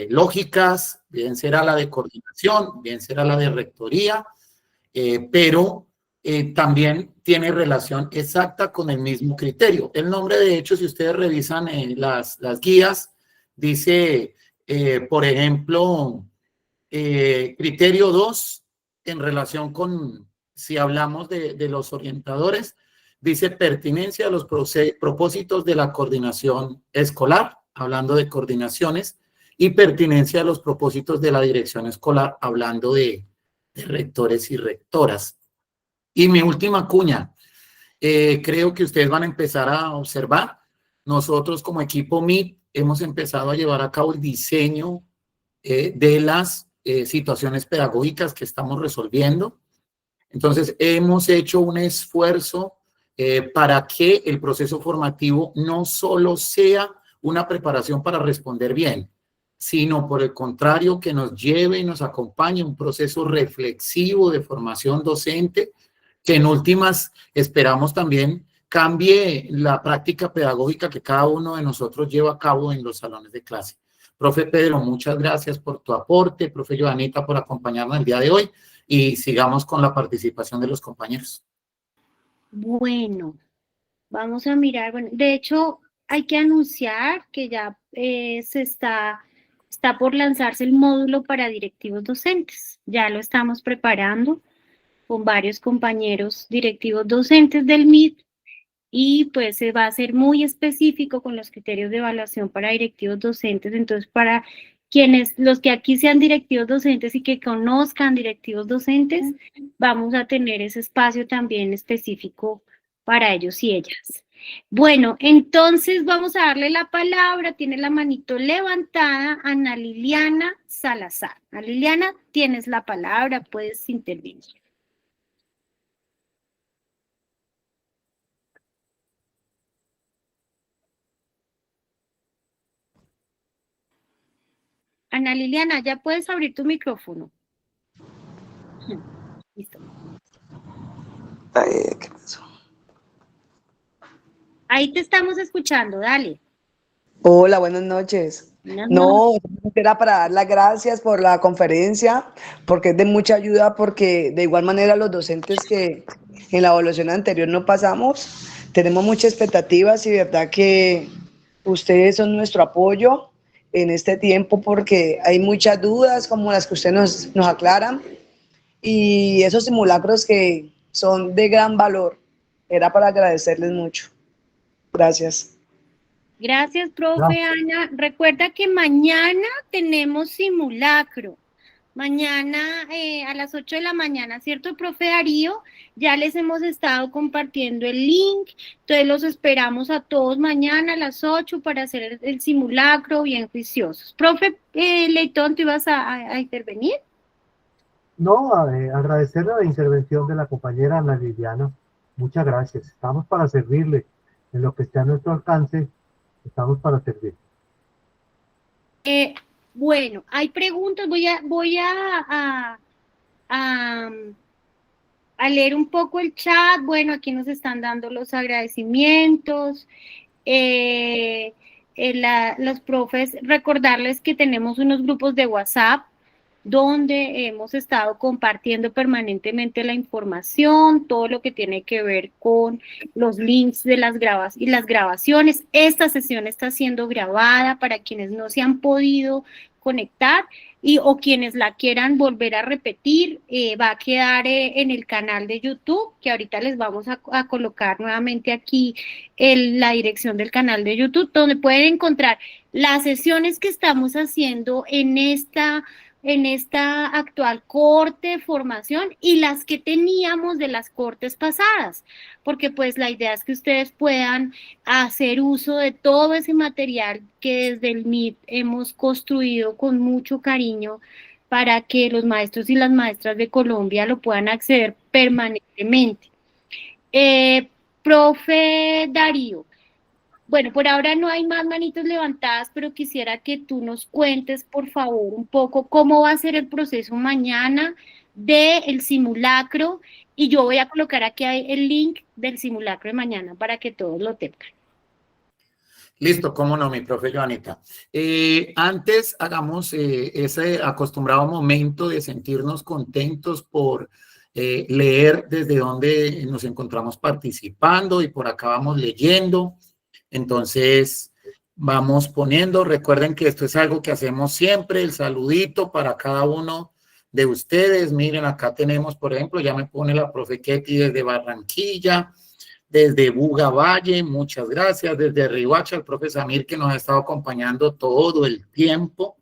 Speaker 5: lógicas, bien será la de coordinación, bien será la de rectoría, pero también tiene relación exacta con el mismo criterio. El nombre, de hecho, si ustedes revisan las guías, dice, por ejemplo, criterio 2, en relación con, si hablamos de los orientadores, dice pertinencia a los propósitos de la coordinación escolar, hablando de coordinaciones, y pertinencia a los propósitos de la dirección escolar, hablando de rectores y rectoras. Y mi última cuña, creo que ustedes van a empezar a observar, nosotros como equipo MIT hemos empezado a llevar a cabo el diseño de las situaciones pedagógicas que estamos resolviendo. Entonces, hemos hecho un esfuerzo para que el proceso formativo no solo sea una preparación para responder bien, sino por el contrario, que nos lleve y nos acompañe un proceso reflexivo de formación docente, que en últimas esperamos también cambie la práctica pedagógica que cada uno de nosotros lleva a cabo en los salones de clase. Profe Pedro, muchas gracias por tu aporte, profe Joanita por acompañarnos el día de hoy y sigamos con la participación de los compañeros.
Speaker 3: Bueno, vamos a mirar, bueno, de hecho hay que anunciar que ya está por lanzarse el módulo para directivos docentes, ya lo estamos preparando con varios compañeros directivos docentes del MIT y pues se va a ser muy específico con los criterios de evaluación para directivos docentes, entonces para los que aquí sean directivos docentes y que conozcan directivos docentes, vamos a tener ese espacio también específico para ellos y ellas. Bueno, entonces vamos a darle la palabra, tiene la manito levantada, Ana Liliana Salazar. Ana Liliana, tienes la palabra, puedes intervenir. Ana Liliana, ya puedes abrir tu micrófono. Listo.
Speaker 2: ¿Qué pasó?
Speaker 3: Ahí te estamos escuchando, dale.
Speaker 6: Hola, buenas noches. No, era para dar las gracias por la conferencia, porque es de mucha ayuda, porque de igual manera los docentes que en la evaluación anterior no pasamos, tenemos muchas expectativas y verdad que ustedes son nuestro apoyo en este tiempo, porque hay muchas dudas como las que ustedes nos aclaran y esos simulacros que son de gran valor. Era para agradecerles mucho. Gracias.
Speaker 3: Gracias, profe Ana. Recuerda que mañana tenemos simulacro. Mañana a las 8 de la mañana, ¿cierto, profe Darío? Ya les hemos estado compartiendo el link, entonces los esperamos a todos mañana a las 8 para hacer el simulacro bien juiciosos. Profe Leitón, ¿tú ibas a intervenir?
Speaker 1: No, agradecerle la intervención de la compañera Ana Liliana. Muchas gracias. Estamos para servirle. En lo que esté a nuestro alcance, estamos para servir.
Speaker 3: Bueno, hay preguntas. Voy a leer un poco el chat. Bueno, aquí nos están dando los agradecimientos. Los profes, recordarles que tenemos unos grupos de WhatsApp donde hemos estado compartiendo permanentemente la información, todo lo que tiene que ver con los links de las grabaciones. Esta sesión está siendo grabada para quienes no se han podido conectar o quienes la quieran volver a repetir, va a quedar en el canal de YouTube, que ahorita les vamos a colocar nuevamente aquí la dirección del canal de YouTube, donde pueden encontrar las sesiones que estamos haciendo en esta actual corte de formación y las que teníamos de las cortes pasadas, porque pues la idea es que ustedes puedan hacer uso de todo ese material que desde el MIT hemos construido con mucho cariño para que los maestros y las maestras de Colombia lo puedan acceder permanentemente. Profe Darío, bueno, por ahora no hay más manitos levantadas, pero quisiera que tú nos cuentes, por favor, un poco cómo va a ser el proceso mañana del simulacro, y yo voy a colocar aquí el link del simulacro de mañana para que todos lo tengan.
Speaker 5: Listo, cómo no, mi profe Joanita. Antes hagamos ese acostumbrado momento de sentirnos contentos por leer desde donde nos encontramos participando, y por acá vamos leyendo. Entonces, vamos poniendo, recuerden que esto es algo que hacemos siempre, el saludito para cada uno de ustedes. Miren, acá tenemos, por ejemplo, ya me pone la profe Ketty desde Barranquilla, desde Buga Valle, muchas gracias, desde Riohacha, el profe Samir, que nos ha estado acompañando todo el tiempo,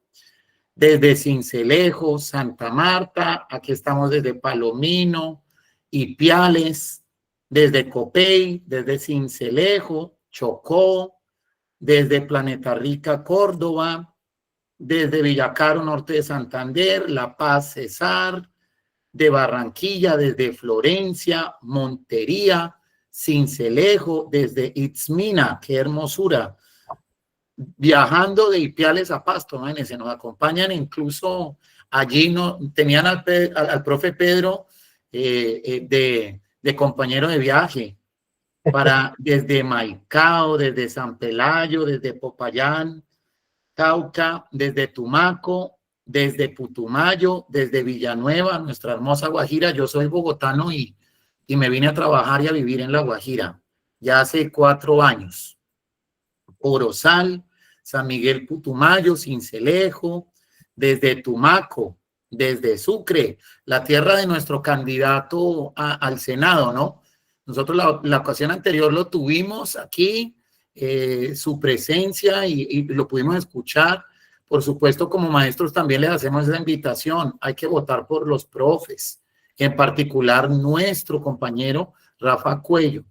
Speaker 5: desde Sincelejo, Santa Marta, aquí estamos desde Palomino, Ipiales, desde Copey, desde Sincelejo, Chocó, desde Planeta Rica, Córdoba, desde Villacaro, norte de Santander, La Paz, Cesar, de Barranquilla, desde Florencia, Montería, Sincelejo, desde Itzmina, qué hermosura, viajando de Ipiales a Pasto, imagínense, nos acompañan incluso allí, tenían al profe Pedro de compañero de viaje, desde Maicao, desde San Pelayo, desde Popayán, Cauca, desde Tumaco, desde Putumayo, desde Villanueva, nuestra hermosa Guajira. Yo soy bogotano y me vine a trabajar y a vivir en La Guajira ya hace 4 años. Corozal, San Miguel Putumayo, Sincelejo, desde Tumaco, desde Sucre, la tierra de nuestro candidato al Senado, ¿no? Nosotros la ocasión anterior lo tuvimos aquí, su presencia, y lo pudimos escuchar. Por supuesto, como maestros también les hacemos esa invitación. Hay que votar por los profes, en particular nuestro compañero Rafa Cuello.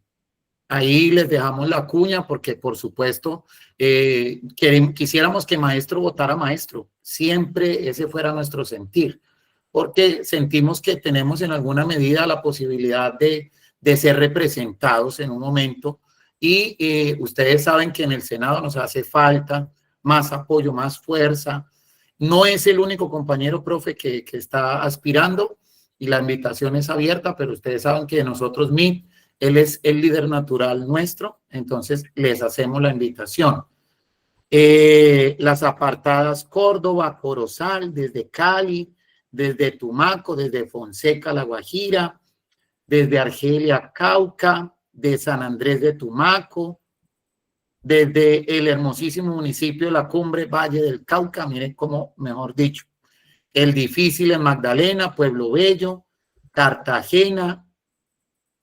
Speaker 5: Ahí les dejamos la cuña porque, por supuesto, quisiéramos que maestro votara maestro. Siempre ese fuera nuestro sentir, porque sentimos que tenemos en alguna medida la posibilidad de ser representados en un momento, y ustedes saben que en el Senado nos hace falta más apoyo, más fuerza. No es el único compañero profe que está aspirando, y la invitación es abierta, pero ustedes saben que nosotros, él es el líder natural nuestro, entonces les hacemos la invitación. Las apartadas Córdoba, Corozal, desde Cali, desde Tumaco, desde Fonseca, La Guajira, desde Argelia, Cauca, de San Andrés de Tumaco, desde el hermosísimo municipio de La Cumbre, Valle del Cauca, miren cómo, mejor dicho, el difícil en Magdalena, Pueblo Bello, Cartagena,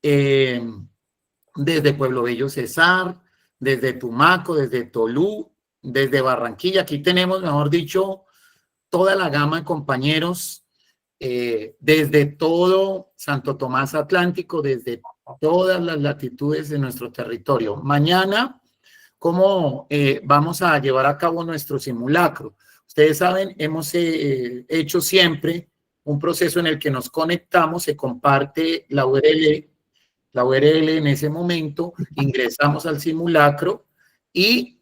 Speaker 5: desde Pueblo Bello, Cesar, desde Tumaco, desde Tolú, desde Barranquilla. Aquí tenemos, mejor dicho, toda la gama de compañeros, desde todo Santo Tomás Atlántico, desde todas las latitudes de nuestro territorio. Mañana, ¿cómo vamos a llevar a cabo nuestro simulacro? Ustedes saben, hemos hecho siempre un proceso en el que nos conectamos, se comparte la URL en ese momento, ingresamos al simulacro y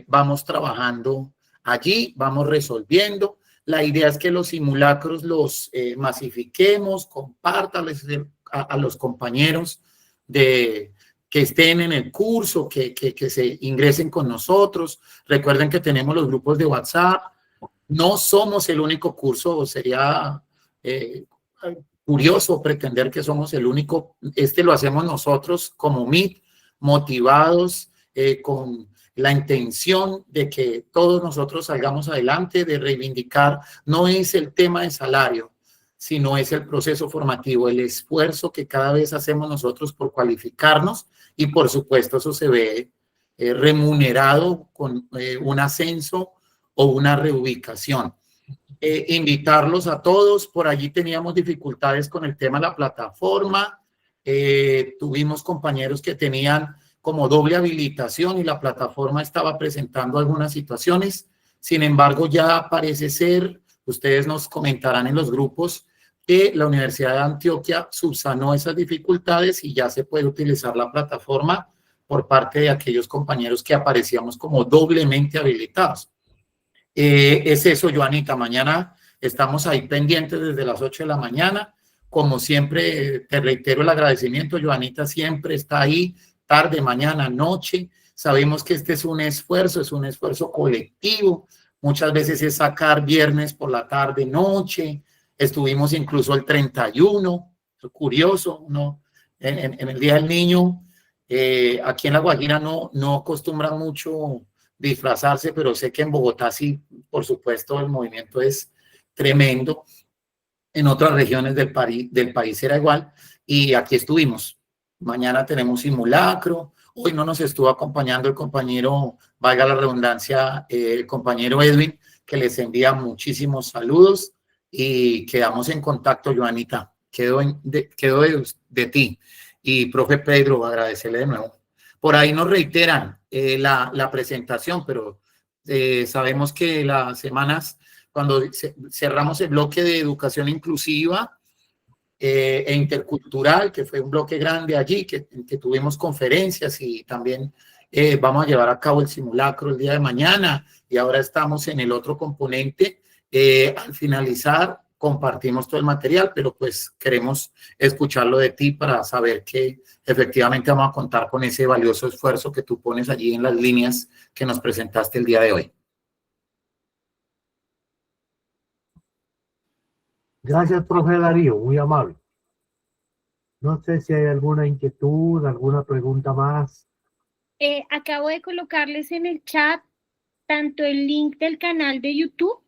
Speaker 5: vamos trabajando allí, vamos resolviendo. La idea es que los simulacros los masifiquemos, compártanles a los compañeros que estén en el curso, que se ingresen con nosotros. Recuerden que tenemos los grupos de WhatsApp, No somos el único curso, sería curioso pretender que somos el único. Lo hacemos nosotros como MIT, motivados, con la intención de que todos nosotros salgamos adelante, de reivindicar. No es el tema de salario, sino es el proceso formativo, el esfuerzo que cada vez hacemos nosotros por cualificarnos, y por supuesto eso se ve remunerado con un ascenso o una reubicación. Invitarlos a todos. Por allí teníamos dificultades con el tema de la plataforma. Tuvimos compañeros que tenían como doble habilitación y la plataforma estaba presentando algunas situaciones. Sin embargo, ya parece ser, ustedes nos comentarán en los grupos, que la Universidad de Antioquia subsanó esas dificultades y ya se puede utilizar la plataforma por parte de aquellos compañeros que aparecíamos como doblemente habilitados. Es eso, Joanita. Mañana estamos ahí pendientes desde las 8 de la mañana. Como siempre, te reitero el agradecimiento. Joanita siempre está ahí, tarde, mañana, noche. Sabemos que este es un esfuerzo colectivo. Muchas veces es sacar viernes por la tarde, noche. Estuvimos incluso el 31, curioso, ¿no? En el Día del Niño. Aquí en La Guajira no acostumbran mucho disfrazarse, pero sé que en Bogotá sí, por supuesto, el movimiento es tremendo. En otras regiones del país era igual, y aquí estuvimos. Mañana tenemos simulacro. Hoy no nos estuvo acompañando el compañero, valga la redundancia, el compañero Edwin, que les envía muchísimos saludos, y quedamos en contacto, Joanita. Quedo de ti. Y profe Pedro, agradecerle de nuevo. Por ahí nos reiteran la presentación, pero sabemos que las semanas, cuando cerramos el bloque de educación inclusiva e intercultural, que fue un bloque grande allí, que tuvimos conferencias, y también vamos a llevar a cabo el simulacro el día de mañana, y ahora estamos en el otro componente. Al finalizar, compartimos todo el material, pero pues queremos escucharlo de ti para saber que efectivamente vamos a contar con ese valioso esfuerzo que tú pones allí en las líneas que nos presentaste el día de hoy.
Speaker 1: Gracias, profe Darío, muy amable. No sé si hay alguna inquietud, alguna pregunta más.
Speaker 3: Acabo de colocarles en el chat tanto el link del canal de YouTube,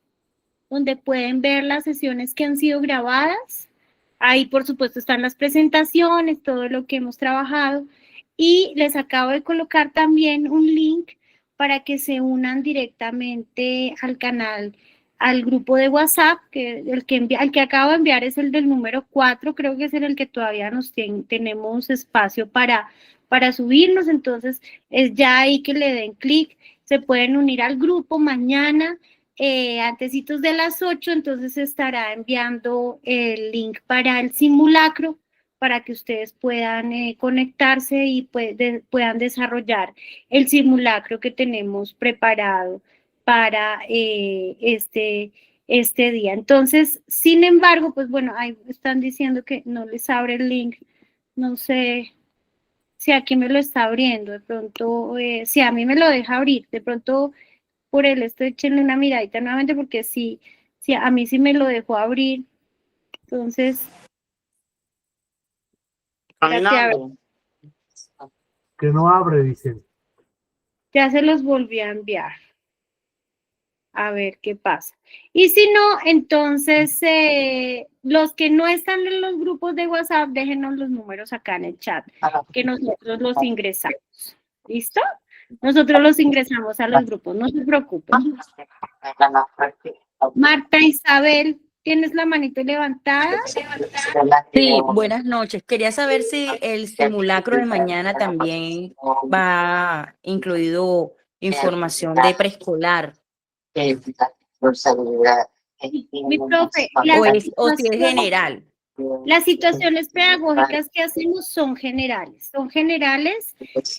Speaker 3: donde pueden ver las sesiones que han sido grabadas. Ahí, por supuesto, están las presentaciones, todo lo que hemos trabajado. Y les acabo de colocar también un link para que se unan directamente al canal, al grupo de WhatsApp, que el que acabo de enviar es el del número 4, creo que es en el que todavía tenemos espacio para subirnos. Entonces, es ya ahí que le den clic, se pueden unir al grupo mañana. Antecitos de las 8, entonces estará enviando el link para el simulacro para que ustedes puedan conectarse y puedan desarrollar el simulacro que tenemos preparado para este día. Entonces, sin embargo, pues bueno, ahí están diciendo que no les abre el link. No sé si aquí me lo está abriendo, de pronto, si a mí me lo deja abrir, de pronto por él échenle una miradita nuevamente, porque sí, a mí sí me lo dejó abrir. Entonces,
Speaker 1: Que no abre, dicen.
Speaker 3: ya se los volví a enviar. A ver qué pasa. Y si no, entonces, los que no están en los grupos de WhatsApp, déjenos los números acá en el chat, que nosotros los ingresamos. ¿Listo? Nosotros los ingresamos a los grupos, no se preocupen. Marta Isabel, ¿tienes la manito levantada?
Speaker 7: Sí, buenas noches. Quería saber si el simulacro de mañana también va incluido información de preescolar.
Speaker 3: Mi profe,
Speaker 7: o si es general.
Speaker 3: Las situaciones pedagógicas que hacemos son generales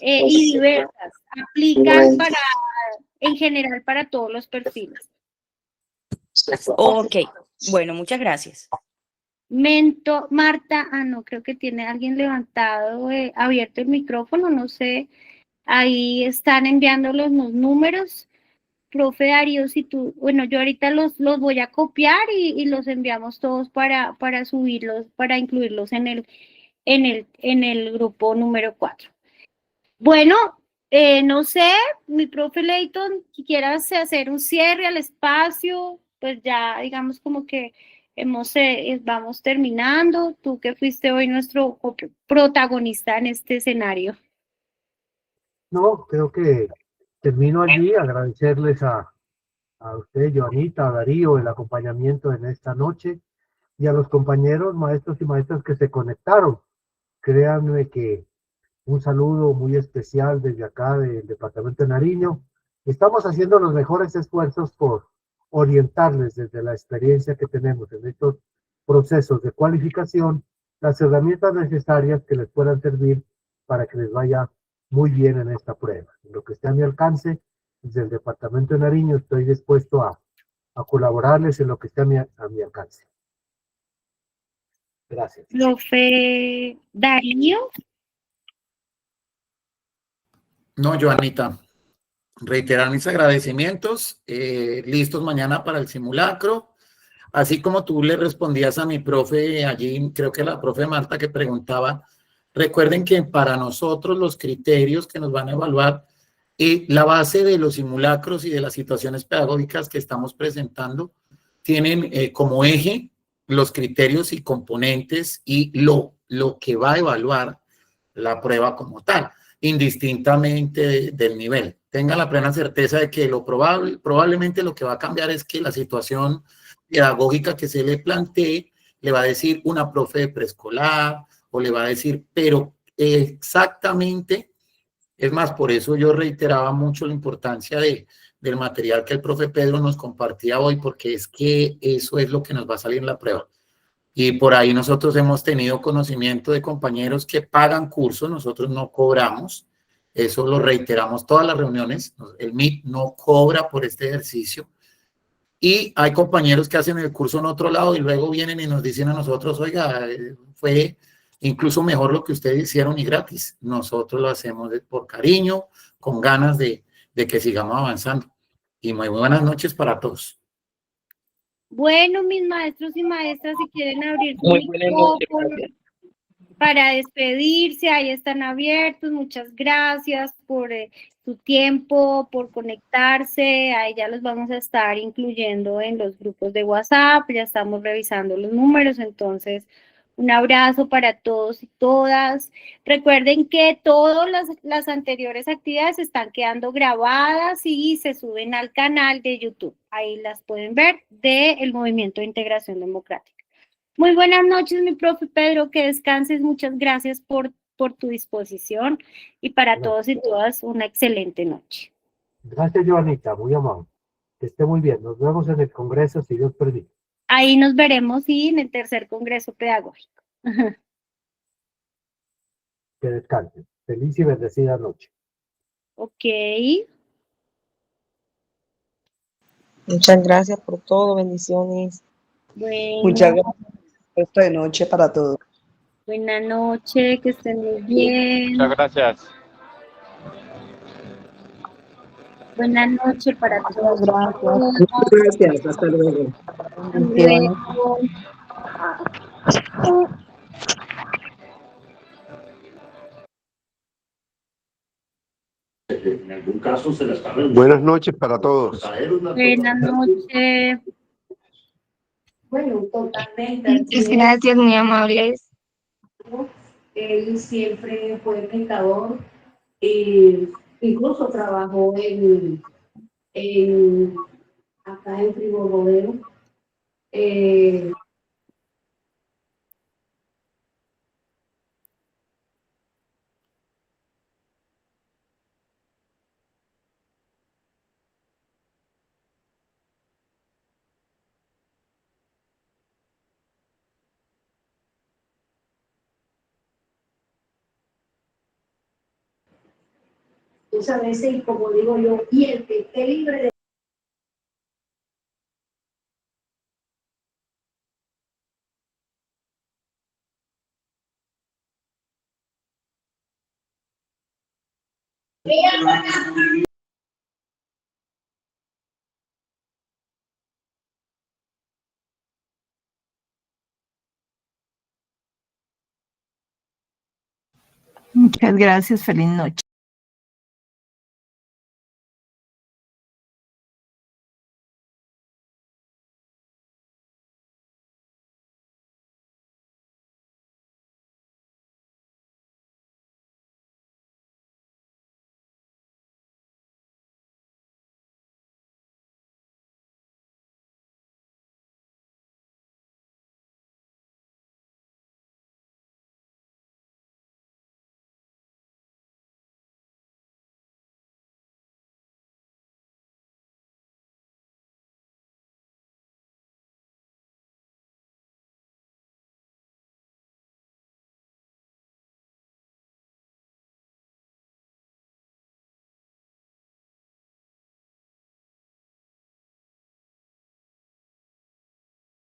Speaker 3: y diversas. Aplican en general para todos los perfiles.
Speaker 7: Ok, bueno, muchas gracias.
Speaker 3: Marta, no, creo que tiene alguien levantado, abierto el micrófono, no sé. Ahí están enviando los números. profe Darío, si tú, bueno, yo ahorita los voy a copiar y los enviamos todos para subirlos, para incluirlos en el grupo número 4. Bueno, no sé, mi profe Leighton, si quieras hacer un cierre al espacio, pues ya digamos como que vamos terminando. Tú que fuiste hoy nuestro protagonista en este escenario.
Speaker 1: No, creo que termino allí, agradecerles a usted, Joanita, a Darío, el acompañamiento en esta noche y a los compañeros, maestros y maestras que se conectaron. Créanme que un saludo muy especial desde acá del Departamento de Nariño. Estamos haciendo los mejores esfuerzos por orientarles desde la experiencia que tenemos en estos procesos de cualificación las herramientas necesarias que les puedan servir para que les vaya muy bien en esta prueba. En lo que esté a mi alcance, desde el Departamento de Nariño estoy dispuesto a colaborarles en lo que esté a mi alcance. Gracias.
Speaker 3: Profe Darío.
Speaker 5: No, Joanita, reiterar mis agradecimientos, listos mañana para el simulacro. Así como tú le respondías a mi profe allí, creo que la profe Marta que preguntaba, recuerden que para nosotros los criterios que nos van a evaluar y la base de los simulacros y de las situaciones pedagógicas que estamos presentando tienen como eje los criterios y componentes y lo que va a evaluar la prueba como tal, indistintamente del nivel. Tengan la plena certeza de que probablemente lo que va a cambiar es que la situación pedagógica que se le plantee le va a decir una profe de preescolar o le va a decir, pero exactamente, es más, por eso yo reiteraba mucho la importancia del material que el profe Pedro nos compartía hoy, porque es que eso es lo que nos va a salir en la prueba. Y por ahí nosotros hemos tenido conocimiento de compañeros que pagan cursos, nosotros no cobramos, eso lo reiteramos todas las reuniones, el MIT no cobra por este ejercicio, y hay compañeros que hacen el curso en otro lado y luego vienen y nos dicen a nosotros, oiga, fue incluso mejor lo que ustedes hicieron y gratis. Nosotros lo hacemos por cariño, con ganas de que sigamos avanzando. Y muy buenas noches para todos.
Speaker 3: Bueno, mis maestros y maestras, si quieren abrir su
Speaker 2: Muy buenas noches,
Speaker 3: micrófono para despedirse, ahí están abiertos. Muchas gracias por su tiempo, por conectarse. Ahí ya los vamos a estar incluyendo en los grupos de WhatsApp. Ya estamos revisando los números, entonces un abrazo para todos y todas. Recuerden que todas las anteriores actividades están quedando grabadas y se suben al canal de YouTube. Ahí las pueden ver del Movimiento de Integración Democrática. Muy buenas noches, mi profe Pedro, que descanses. Muchas gracias por tu disposición y para todos y todas una excelente noche.
Speaker 1: Gracias, Joanita, muy amable. Que esté muy bien. Nos vemos en el Congreso, si Dios permite.
Speaker 3: Ahí nos veremos, sí, en el tercer Congreso Pedagógico.
Speaker 1: Que descansen. Feliz y bendecida noche.
Speaker 3: Ok.
Speaker 2: Muchas gracias por todo, bendiciones.
Speaker 3: Bueno.
Speaker 6: Muchas gracias. Resto de noche para todos.
Speaker 3: Buenas noches, que estén muy bien.
Speaker 8: Muchas gracias.
Speaker 3: Buenas noches para todos.
Speaker 6: Muchas gracias. Hasta luego.
Speaker 3: Hasta luego.
Speaker 9: En algún caso se la está
Speaker 10: Buenas noches para todos.
Speaker 3: Buenas noches.
Speaker 11: Bueno, totalmente.
Speaker 12: Muchas gracias, muy amables.
Speaker 11: Él siempre fue pintador, incluso trabajó acá en Frigo Rodero. Entonces, a veces, como digo yo, y el que esté libre de
Speaker 8: Muchas gracias, feliz noche.